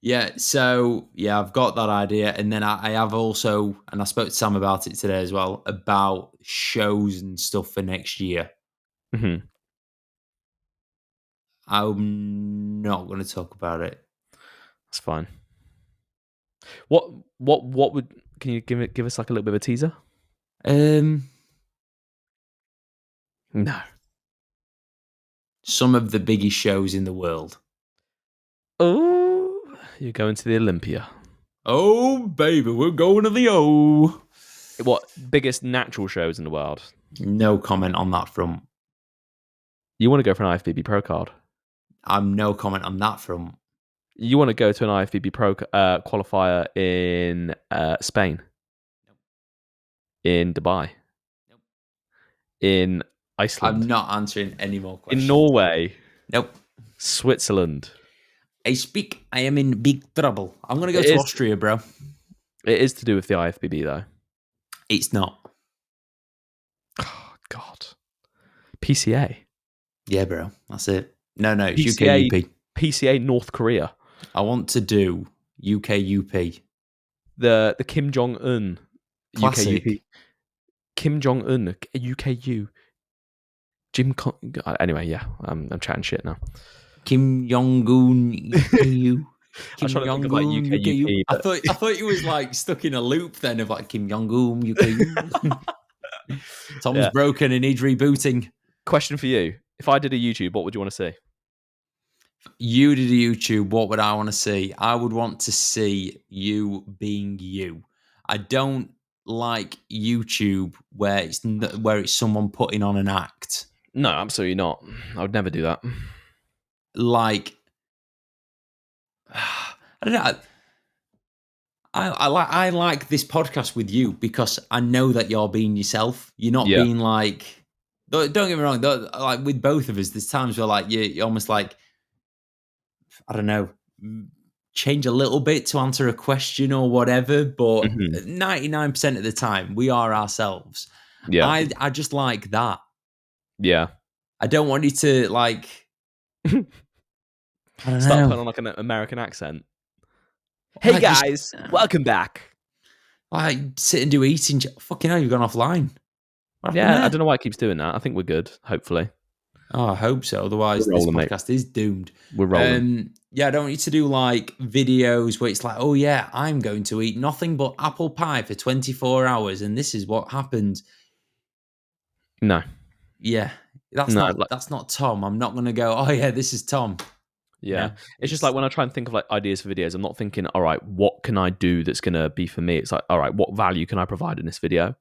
Yeah. So, yeah, I've got that idea. And then I have also, and I spoke to Sam about it today as well, about shows and stuff for next year. Mm-hmm. I'm not going to talk about it. That's fine. What would, can you give us like a little bit of a teaser? No. Some of the biggest shows in the world. Oh, you're going to the Olympia. Oh, baby, we're going to the O. What biggest natural shows in the world? No comment on that front. You want to go for an IFBB Pro card? I'm no comment on that front. You want to go to an IFBB Pro qualifier in Spain? Nope. In Dubai? Nope. In Iceland? I'm not answering any more questions. In Norway? Nope. Switzerland? I am in big trouble. I'm going to go to Austria, bro. It is to do with the IFBB, though. It's not. Oh, God. PCA? Yeah, bro. That's it. No, it's PCA, UK UP. PCA North Korea. I want to do UK UP. The Kim Jong Un Classic. UK UP. Kim Jong Un UKU. Anyway, yeah, I'm chatting shit now. Kim Jong Un UKU. I'm trying to think of like UKU. I thought it was like stuck in a loop then of like Kim Jong Un UKU. Tom's broken and needs rebooting. Question for you: if I did a YouTube, what would you want to see? You did a YouTube, what would I want to see? I would want to see you being you. I don't like YouTube where it's someone putting on an act. No, absolutely not. I would never do that. Like, I don't know. I like this podcast with you because I know that you're being yourself. You're not being like. Don't get me wrong. Like with both of us, there's times where like you're almost like, I don't know, change a little bit to answer a question or whatever. But 99% of the time, we are ourselves. Yeah, I just like that. Yeah, I don't want you to like. I don't Start know. putting on like an American accent. Hey guys, welcome back. I sit and do eating. Fucking hell, you've gone offline. Yeah, I don't know why it keeps doing that. I think we're good, hopefully. Oh, I hope so. Otherwise, this podcast is doomed. We're rolling. Yeah, I don't need to do like videos where it's like, oh yeah, I'm going to eat nothing but apple pie for 24 hours and this is what happened. No. Yeah, that's not Tom. I'm not going to go, oh yeah, this is Tom. Yeah. It's just like when I try and think of like ideas for videos, I'm not thinking, all right, what can I do that's going to be for me? It's like, all right, what value can I provide in this video?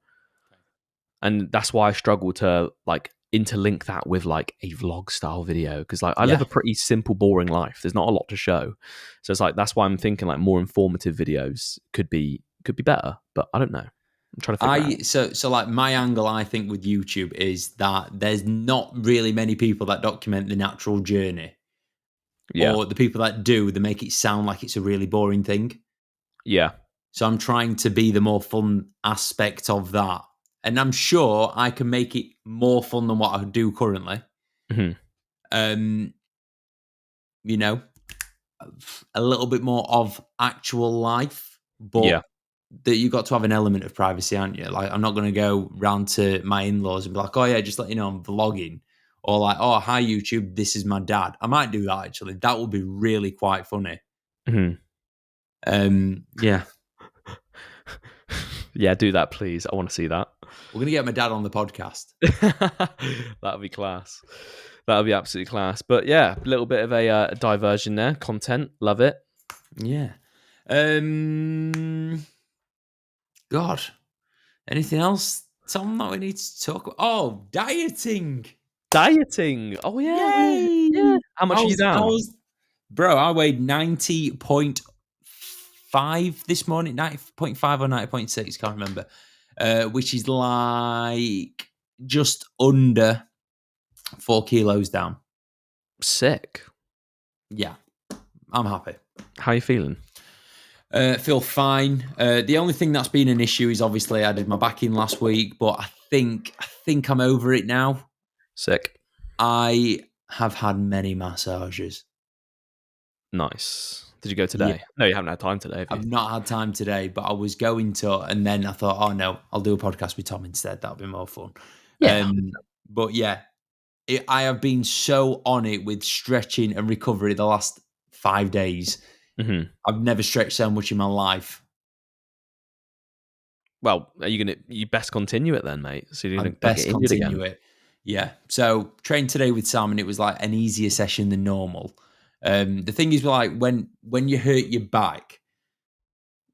And that's why I struggle to like interlink that with like a vlog style video because like I live a pretty simple, boring life. There's not a lot to show. So it's like, that's why I'm thinking like more informative videos could be better, but I don't know. I'm trying to figure out. So like my angle, I think with YouTube is that there's not really many people that document the natural journey. Yeah. Or the people that do, they make it sound like it's a really boring thing. Yeah. So I'm trying to be the more fun aspect of that. And I'm sure I can make it more fun than what I do currently. Mm-hmm. You know, a little bit more of actual life, but Yeah. that you got to have an element of privacy, aren't you? Like, I'm not going to go round to my in-laws and be like, oh yeah, just let you know I'm vlogging. Or like, oh, hi YouTube, this is my dad. I might do that actually. That would be really quite funny. Mm-hmm. Yeah. Yeah, do that, please. I want to see that. We're going to get my dad on the podcast. That'll be class. That'll be absolutely class. But yeah, a little bit of a diversion there. Content. Love it. Yeah. God. Anything else, Tom, that we need to talk about? Oh, dieting. Dieting. Oh, yeah. Yay. Yeah. How much are you down? Bro, I weighed 90.5 this morning. 90.5 or 90.6, can't remember. Which is like just under 4 kilos down. Sick. Yeah, I'm happy. How are you feeling? Feel fine. The only thing that's been an issue is obviously I did my back in last week, but I think I'm over it now. Sick. I have had many massages. Nice. Did you go today? Yeah. No, you haven't had time today, have you? I've not had time today, but I was going to, and then I thought, oh no, I'll do a podcast with Tom instead. That'll be more fun. Yeah. But yeah, I have been so on it with stretching and recovery the last 5 days. Mm-hmm. I've never stretched so much in my life. Well, you best continue it then, mate. So you don't best get injured continue again. it. Yeah. So trained today with Sam, and it was like an easier session than normal. The thing is, like when you hurt your back,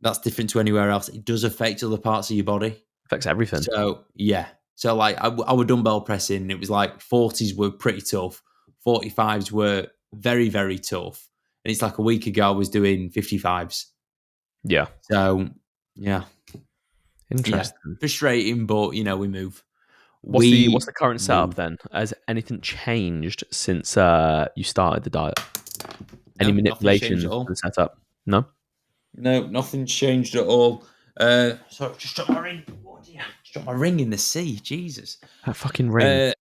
that's different to anywhere else. It does affect other parts of your body. Affects everything. So yeah. So like I would dumbbell pressing. It was like 40s were pretty tough. 45s were very, very tough. And it's like a week ago I was doing 55s. Yeah. So yeah. Interesting. Yeah. Frustrating, but we move. What's the current setup then? Has anything changed since you started the diet? Any manipulations to the setup? No? No, nothing's changed at all. Sorry, just dropped my ring. Oh dear. Just dropped my ring in the sea. Jesus. That fucking ring.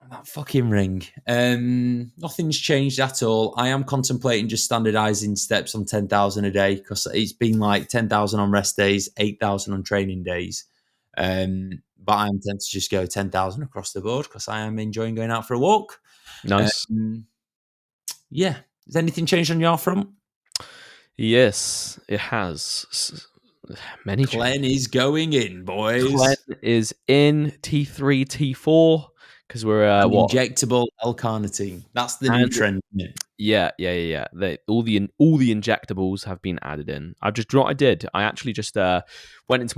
That fucking ring. Nothing's changed at all. I am contemplating just standardizing steps on 10,000 a day because it's been like 10,000 on rest days, 8,000 on training days. But I intend to just go 10,000 across the board because I am enjoying going out for a walk. Nice. Yeah. Has anything changed on your front? Yes, it has. Many Glenn is going in, boys. Glenn is in T3, T4 because we're injectable L-carnitine. That's the new trend. Yeah. All the injectables have been added in. I actually just went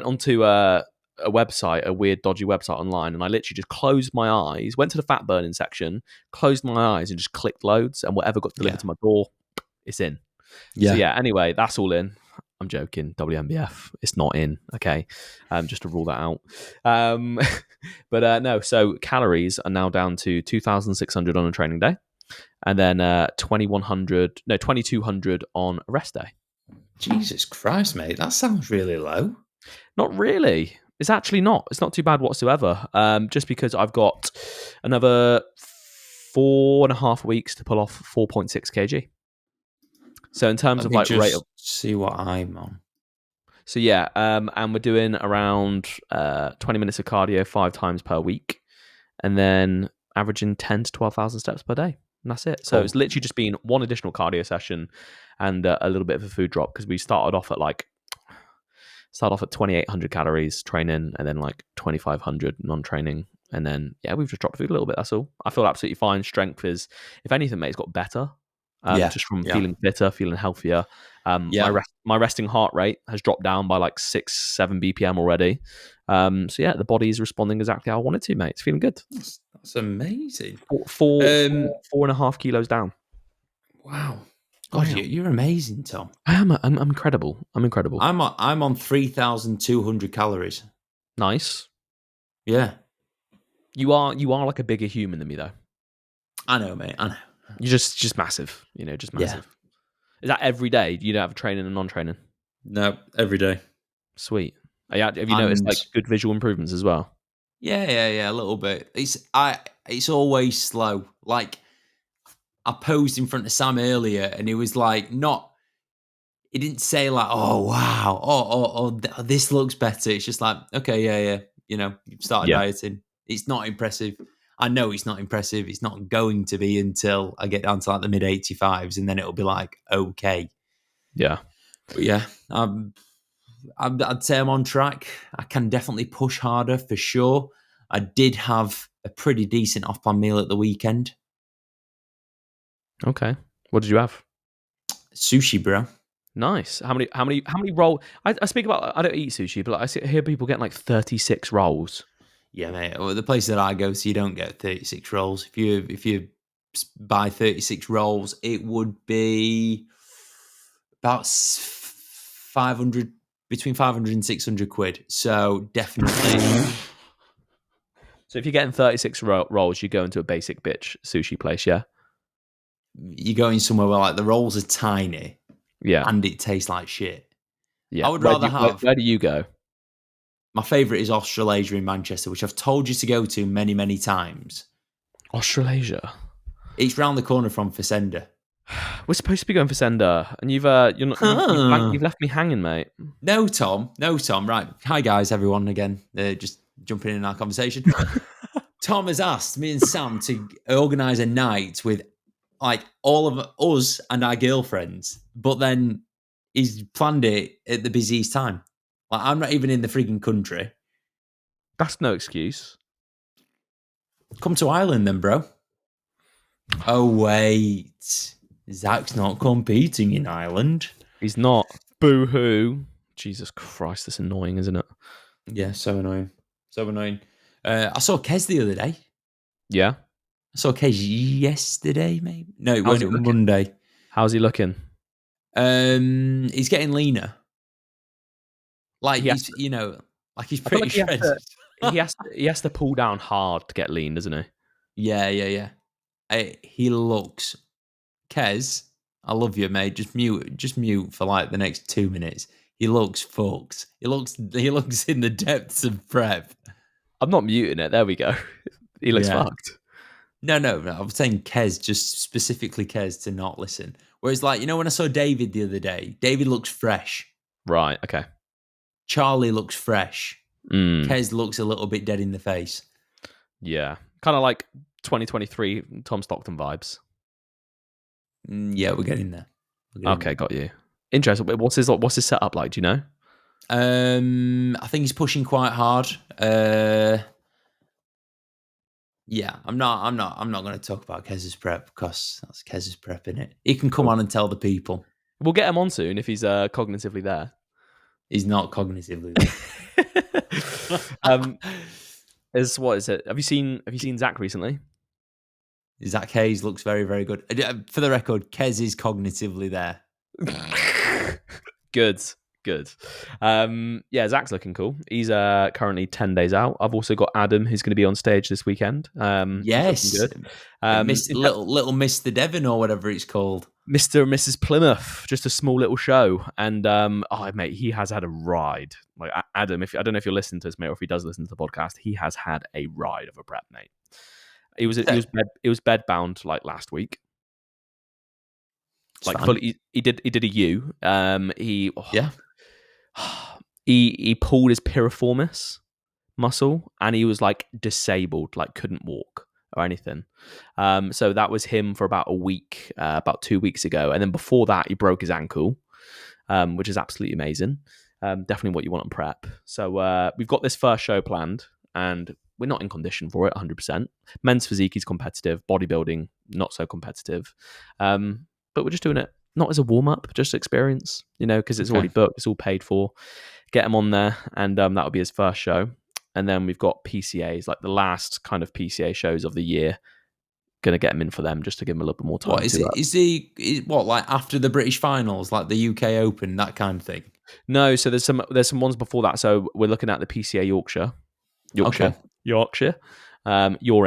onto a website, a weird, dodgy website online, and I literally just closed my eyes, went to the fat burning section, closed my eyes, and just clicked loads, and whatever got delivered to my door, it's in. Yeah. So yeah. Anyway, that's all in. I'm joking. WMBF, it's not in. Okay, just to rule that out. But no. So calories are now down to 2,600 on a training day, and then 2,200 on a rest day. Jesus Christ, mate, that sounds really low. Not really. It's actually not. It's not too bad whatsoever. Just because I've got another 4.5 weeks to pull off 4.6 kg. So in terms of like rate of, see what I'm on. So yeah, and we're doing around 20 minutes of cardio 5 times per week, and then averaging 10 to 12,000 steps per day. And that's it. So It's literally just been one additional cardio session and a little bit of a food drop because we started off at 2,800 calories training and then like 2,500 non-training. And then, yeah, we've just dropped food a little bit. That's all. I feel absolutely fine. Strength is, if anything, mate, it's got better. Just from feeling fitter, feeling healthier. My resting heart rate has dropped down by like 6-7 BPM already. So yeah, the body is responding exactly how I want it to, mate. It's feeling good. That's amazing. 4.5 kilos down. Wow. God, you're amazing, Tom. I'm incredible. I'm on 3,200 calories. Nice. Yeah. You are like a bigger human than me, though. I know, mate. I know. You're just massive. Just massive. Yeah. Is that every day? You don't have training and non-training? No, every day. Sweet. Have you noticed like good visual improvements as well? Yeah, a little bit. It's always slow. Like I posed in front of Sam earlier, and he was like, not. He didn't say like, "Oh wow, this looks better." It's just like, okay, yeah. You know, you've started Yeah. dieting. It's not impressive. I know it's not impressive. It's not going to be until I get down to like the mid 85s, and then it'll be like, okay. Yeah. But yeah, I'd say I'm on track. I can definitely push harder for sure. I did have a pretty decent off-plan meal at the weekend. Okay. What did you have? Sushi, bro. Nice. How many roll? I speak about. I don't eat sushi, but I hear people getting like 36 rolls. Yeah, mate. Well, the place that I go to, you don't get 36 rolls. If you buy 36 rolls, it would be about 500, between 500 and 600 quid. So definitely. So if you're getting 36 rolls, you go into a basic bitch sushi place, yeah? You're going somewhere where like the rolls are tiny, Yeah. and it tastes like shit. Yeah. I would rather have. Where do you go? My favourite is Australasia in Manchester, which I've told you to go to many, many times. Australasia. It's round the corner from Fessenda. We're supposed to be going for Sender, and you've left me hanging, mate. No, Tom. Right. Hi, guys, everyone. Again, just jumping in our conversation. Tom has asked me and Sam to organise a night with like all of us and our girlfriends, but then he's planned it at the busiest time. Like, I'm not even in the freaking country. That's no excuse. Come to Ireland then, bro. Oh, wait. Zach's not competing in Ireland. He's not. Boo hoo. Jesus Christ, that's annoying, isn't it? Yeah, so annoying. I saw Kez the other day. Yeah? I saw Kez yesterday, maybe. No, it How's wasn't. he It was Monday. How's he looking? He's getting leaner. Like He he's, like he's I feel pretty like shredded. he has to pull down hard to get lean, doesn't he? Yeah. He looks. Kez, I love you, mate. Just mute for like the next 2 minutes. He looks fucked. He looks in the depths of prep. I'm not muting it. There we go. He looks Yeah. fucked. No. I'm saying Kez, just specifically Kez, to not listen. Whereas, like, when I saw David the other day, David looks fresh. Right, okay. Charlie looks fresh. Kez looks a little bit dead in the face. Yeah. Kind of like 2023 Tom Stockton vibes. Yeah, we're getting there. Okay, got you. Interesting. What's his setup like? Do you know? I think he's pushing quite hard. Yeah, I'm not going to talk about Kez's prep because that's Kez's prep, innit? He can come on and tell the people. We'll get him on soon if he's cognitively there. He's not cognitively there. What is it? Have you seen Zach recently? Zach Hayes looks very, very good. For the record, Kez is cognitively there. Good. Yeah, Zach's looking cool. He's currently 10 days out. I've also got Adam, who's going to be on stage this weekend. Yes. Good. Little Mr. Devon or whatever it's called. Mr. and Mrs. Plymouth, just a small little show. And mate, he has had a ride. Like Adam, I don't know if you're listening to this, mate, or if he does listen to the podcast, he has had a ride of a prep, mate. He was bed bound like last week. It's like fully, he did a U. He pulled his piriformis muscle and he was like disabled, like couldn't walk or anything. So that was him for about a week, about 2 weeks ago. And then before that, he broke his ankle, which is absolutely amazing. Definitely what you want on prep. So we've got this first show planned and we're not in condition for it 100%. Men's physique is competitive, bodybuilding, not so competitive. But we're just doing it not as a warm-up, just experience, because it's already booked, it's all paid for. Get him on there, and that'll be his first show. And then we've got PCAs, like the last kind of PCA shows of the year. Going to get him in for them just to give him a little bit more time. What is it? Is he like after the British finals, like the UK Open, that kind of thing? No, so there's some ones before that. So we're looking at the PCA Yorkshire, your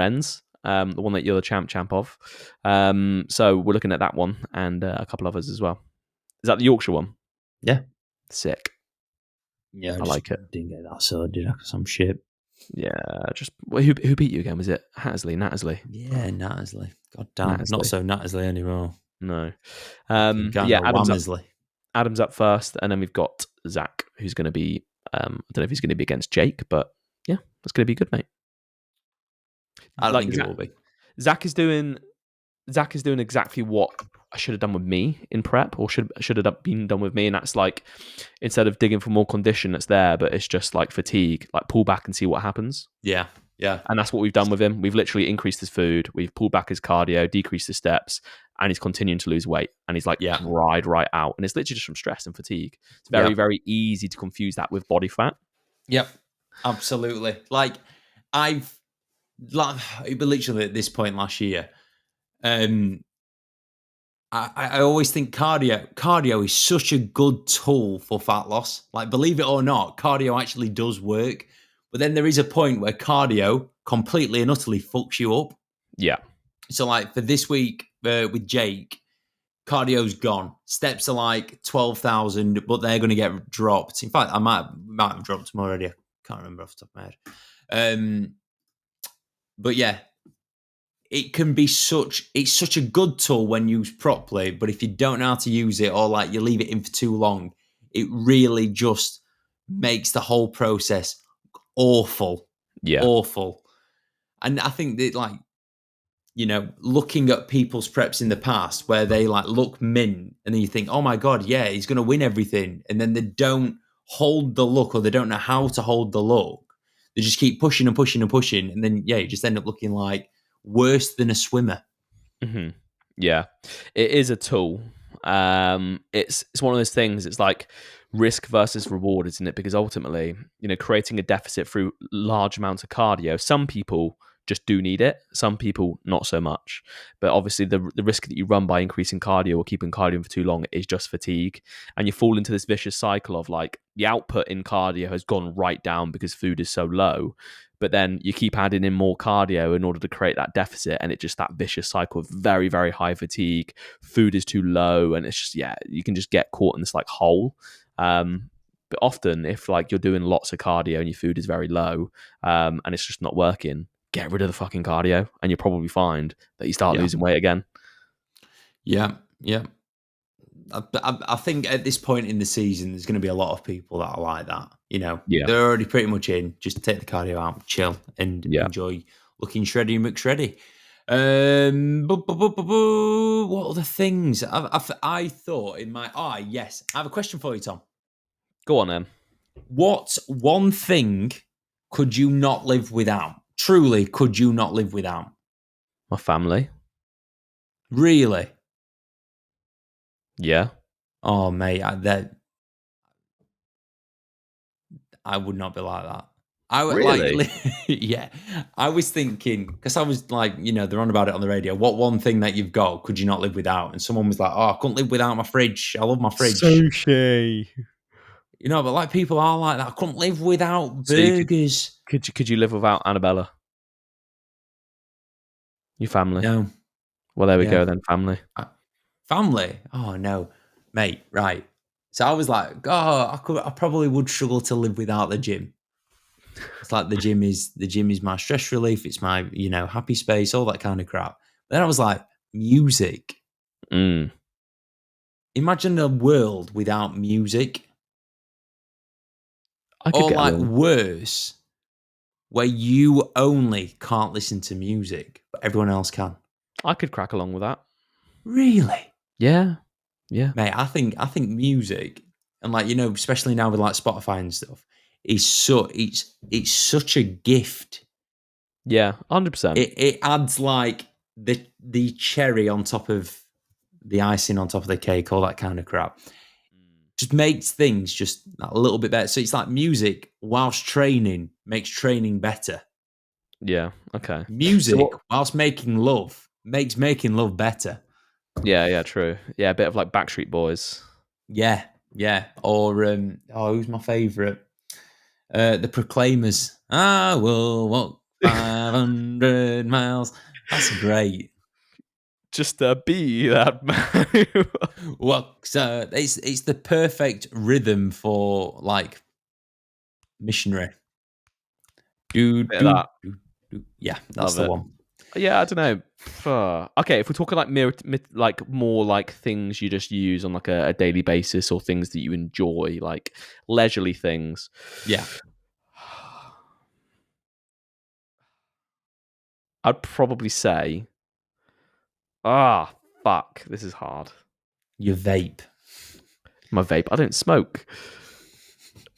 ends. The one that you're the champ of. So we're looking at that one and a couple others as well. Is that the Yorkshire one? Yeah. Sick. Yeah, I like it. Didn't get that sword, did I? Because I'm shit. Yeah, who beat you again? Was it Natalie? Yeah, Natalie. God damn, Natalie. not so Natalie anymore. No. Yeah, Adam's up first, and then we've got Zach, who's going to be. I don't know if he's going to be against Jake, but yeah, that's going to be good, mate. I don't think it will be. Zach is doing exactly what I should have done with me in prep, or should have been done with me, and that's like, instead of digging for more condition that's there, but it's just like fatigue, like pull back and see what happens. Yeah. And that's what we've done with him. We've literally increased his food, we've pulled back his cardio, decreased his steps, and he's continuing to lose weight, and he's like dried right out, and it's literally just from stress and fatigue. It's very, very easy to confuse that with body fat. Yep, absolutely. Like literally at this point last year, I always think cardio is such a good tool for fat loss. Like, believe it or not, cardio actually does work. But then there is a point where cardio completely and utterly fucks you up. Yeah. So, like, for this week with Jake, cardio's gone. Steps are like 12,000, but they're going to get dropped. In fact, I might have dropped them already. I can't remember off the top of my head. But yeah, it's such a good tool when used properly, but if you don't know how to use it, or like you leave it in for too long, it really just makes the whole process awful. And I think that, like, you know, looking at people's preps in the past where they like look mint, and then you think, oh my god, yeah, he's going to win everything, and then they don't hold the look, or they don't know how to hold the look. They just keep pushing and pushing and pushing, and then you just end up looking like worse than a swimmer. Mm-hmm. Yeah, it is a tool. It's one of those things. It's like risk versus reward, isn't it? Because ultimately, you know, creating a deficit through large amounts of cardio, some people just do need it. Some people not so much. But obviously, the risk that you run by increasing cardio or keeping cardio in for too long is just fatigue, and you fall into this vicious cycle of like the output in cardio has gone right down because food is so low. But then you keep adding in more cardio in order to create that deficit, and it's just that vicious cycle of very, very high fatigue. Food is too low, and it's just, you can just get caught in this like hole. But often, if like you're doing lots of cardio and your food is very low, and it's just not working, get rid of the fucking cardio, and you'll probably find that you start losing weight again. Yeah. I think at this point in the season, there's going to be a lot of people that are like that. You know, they're already pretty much in. Just take the cardio out, chill, and enjoy looking shreddy McShreddy. What other things? I thought in my yes, I have a question for you, Tom. Go on, then. What one thing could you not live without? Truly, could you not live without? My family. Really? Yeah. Oh, mate, I would not be like that. I would really? yeah. I was thinking, because I was like, you know, they're on about it on the radio. What one thing that you've got could you not live without? And someone was like, oh, I couldn't live without my fridge. I love my fridge. Sushi. You know, but like people are like that. I couldn't live without burgers. Could you live without Annabella? Your family? No. Well, there we go then. Family. Family? Oh no, mate. Right. So I was like, I probably would struggle to live without the gym. It's like the gym is my stress relief. It's my, you know, happy space, all that kind of crap. Then I was like, music. Imagine a world without music. Or like worse, where you only can't listen to music, but everyone else can. I could crack along with that. Really? Yeah. Mate, I think music, and like, you know, especially now with like Spotify and stuff, is it's such a gift. Yeah, 100%. It adds like the cherry on top of the icing on top of the cake, all that kind of crap. Just makes things just a little bit better. So it's like music whilst training makes training better. Yeah, okay. Music whilst making love makes making love better. Yeah, true. Yeah, a bit of like Backstreet Boys. Yeah. Or who's my favourite? The Proclaimers. I will walk 500 miles. That's great. just be that man. Well, so it's the perfect rhythm for like missionary. Do Bit of do that. do do. Yeah, that's Love the it. one. Yeah, I don't know. Okay, if we're talking like like more like things you just use on like a daily basis or things that you enjoy, like leisurely things. Yeah. I'd probably say, fuck, this is hard. Your vape. My vape. I don't smoke.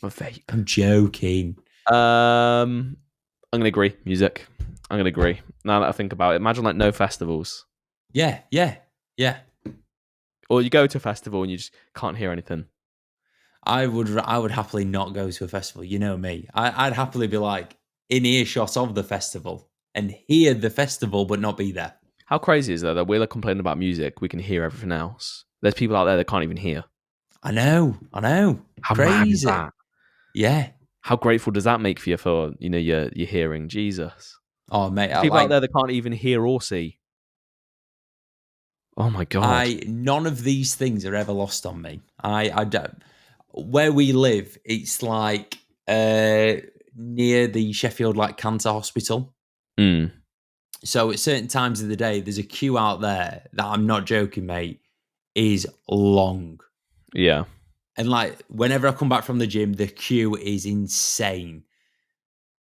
My vape. I'm joking. I'm gonna agree. Music. I'm gonna agree. Now that I think about it, imagine like no festivals, Yeah. or you go to a festival and you just can't hear anything. I would happily not go to a festival. You know me. I'd happily be like in earshot of the festival and hear the festival, but not be there. How crazy is that we're like complaining about music, we can hear everything else. There's people out there that can't even hear. I know. How mad is Crazy. that? Yeah. How grateful does that make for you for your hearing? Jesus. Oh mate, There's people out there that can't even hear or see. Oh my god. None of these things are ever lost on me. I don't. Where we live, it's like near the Sheffield like Cancer Hospital. Mm. So at certain times of the day, there's a queue out there that I'm not joking, mate, is long. Yeah. And like whenever I come back from the gym, the queue is insane.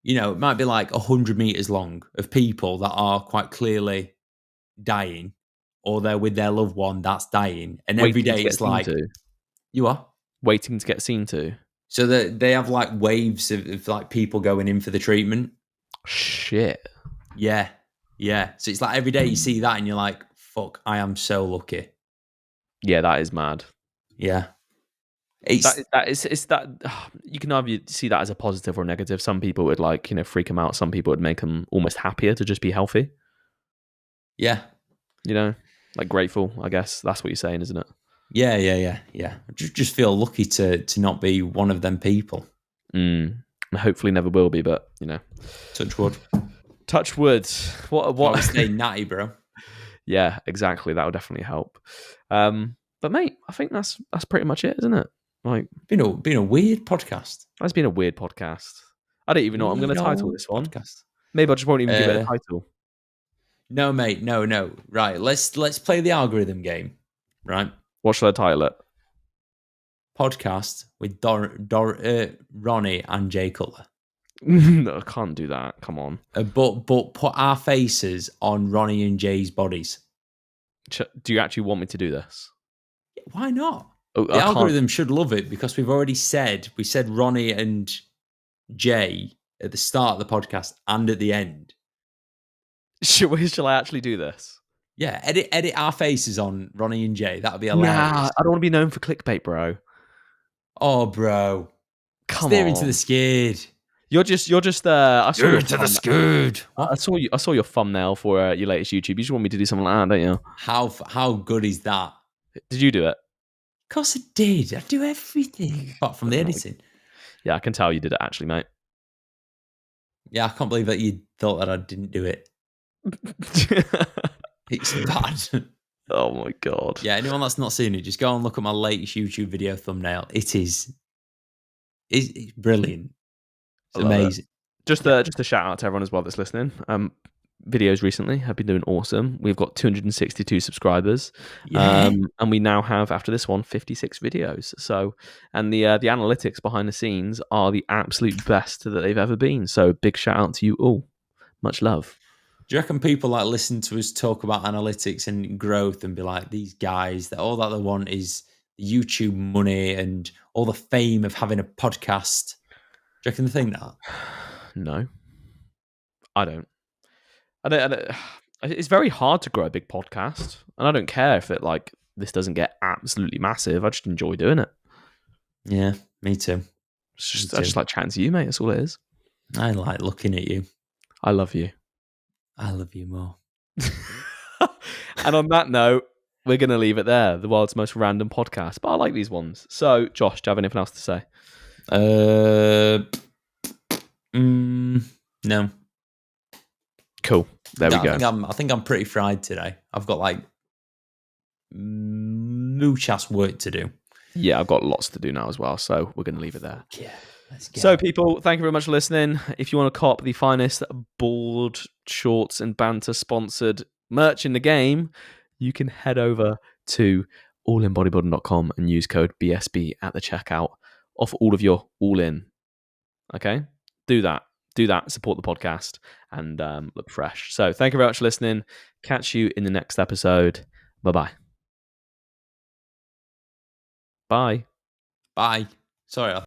You know, it might be like 100 meters long of people that are quite clearly dying, or they're with their loved one that's dying. And every Waiting day to get it's seen like, to. you are? Waiting to get seen to. So they have like waves of like people going in for the treatment. Shit. Yeah. Yeah. So it's like every day you see that and you're like, fuck, I am so lucky. Yeah, that is mad. Yeah. It's It's that you can either see that as a positive or a negative. Some people would like, freak them out. Some people would make them almost happier to just be healthy. yeah. Like grateful, I guess. That's what you're saying, isn't it? Yeah. I just feel lucky to not be one of them people. Hopefully never will be, but Touch wood. Touch wood. What? I stay natty, bro. Yeah, exactly. That would definitely help. But mate, I think that's pretty much it, isn't it? Like, Been a weird podcast. It's been a weird podcast. I don't even know what I'm going to title this one. Podcast. Maybe I just won't even give it a title. No, mate. No. Right. Let's play the algorithm game. Right. What should I title it? Podcast with Ronnie and Jay Cutler. No, I can't do that. Come on. But put our faces on Ronnie and Jay's bodies. Do you actually want me to do this? Why not? Oh, the algorithm should love it because we said Ronnie and Jay at the start of the podcast and at the end. Shall I actually do this? Yeah, edit our faces on Ronnie and Jay. That would be hilarious. Nah, I don't want to be known for clickbait, bro. Oh, bro. Come Steer on. into the skid. You're just I saw into the skid. I saw your thumbnail for your latest YouTube. You just want me to do something like that, don't you? How good is that? Did you do it? Of course I did. I do everything apart from the editing. Yeah, I can tell you did it actually, mate. Yeah, I can't believe that you thought that I didn't do it. It's bad. Oh my god. Yeah, anyone that's not seen it, just go and look at my latest YouTube video thumbnail. It's brilliant. It's amazing. Just a shout out to everyone as well that's listening. Videos recently have been doing awesome. We've got 262 subscribers, and we now have, after this one, 56 videos. So, and the analytics behind the scenes are the absolute best that they've ever been. So, big shout out to you all. Much love. Do you reckon people like listen to us talk about analytics and growth and be like, these guys, that all that they want is YouTube money and all the fame of having a podcast? Do you reckon they think that? No, I don't. It's very hard to grow a big podcast, and I don't care if it this doesn't get absolutely massive. I just enjoy doing it. Yeah, me too. I just like chatting to you, mate. That's all it is. I like looking at you. I love you. I love you more. And on that note, we're going to leave it there. The world's most random podcast, but I like these ones. So, Josh, do you have anything else to say? No. Cool. There we go. I think I'm pretty fried today. I've got muchas work to do. Yeah, I've got lots to do now as well, so we're going to leave it there. Yeah, let's go. So, people, thank you very much for listening. If you want to cop the finest board shorts and banter sponsored merch in the game, you can head over to allinbodybuilding.com and use code BSB at the checkout off all of your all-in. Okay? Do that. Support the podcast and look fresh. So, thank you very much for listening. Catch you in the next episode. Bye-bye. Bye. Bye. Sorry.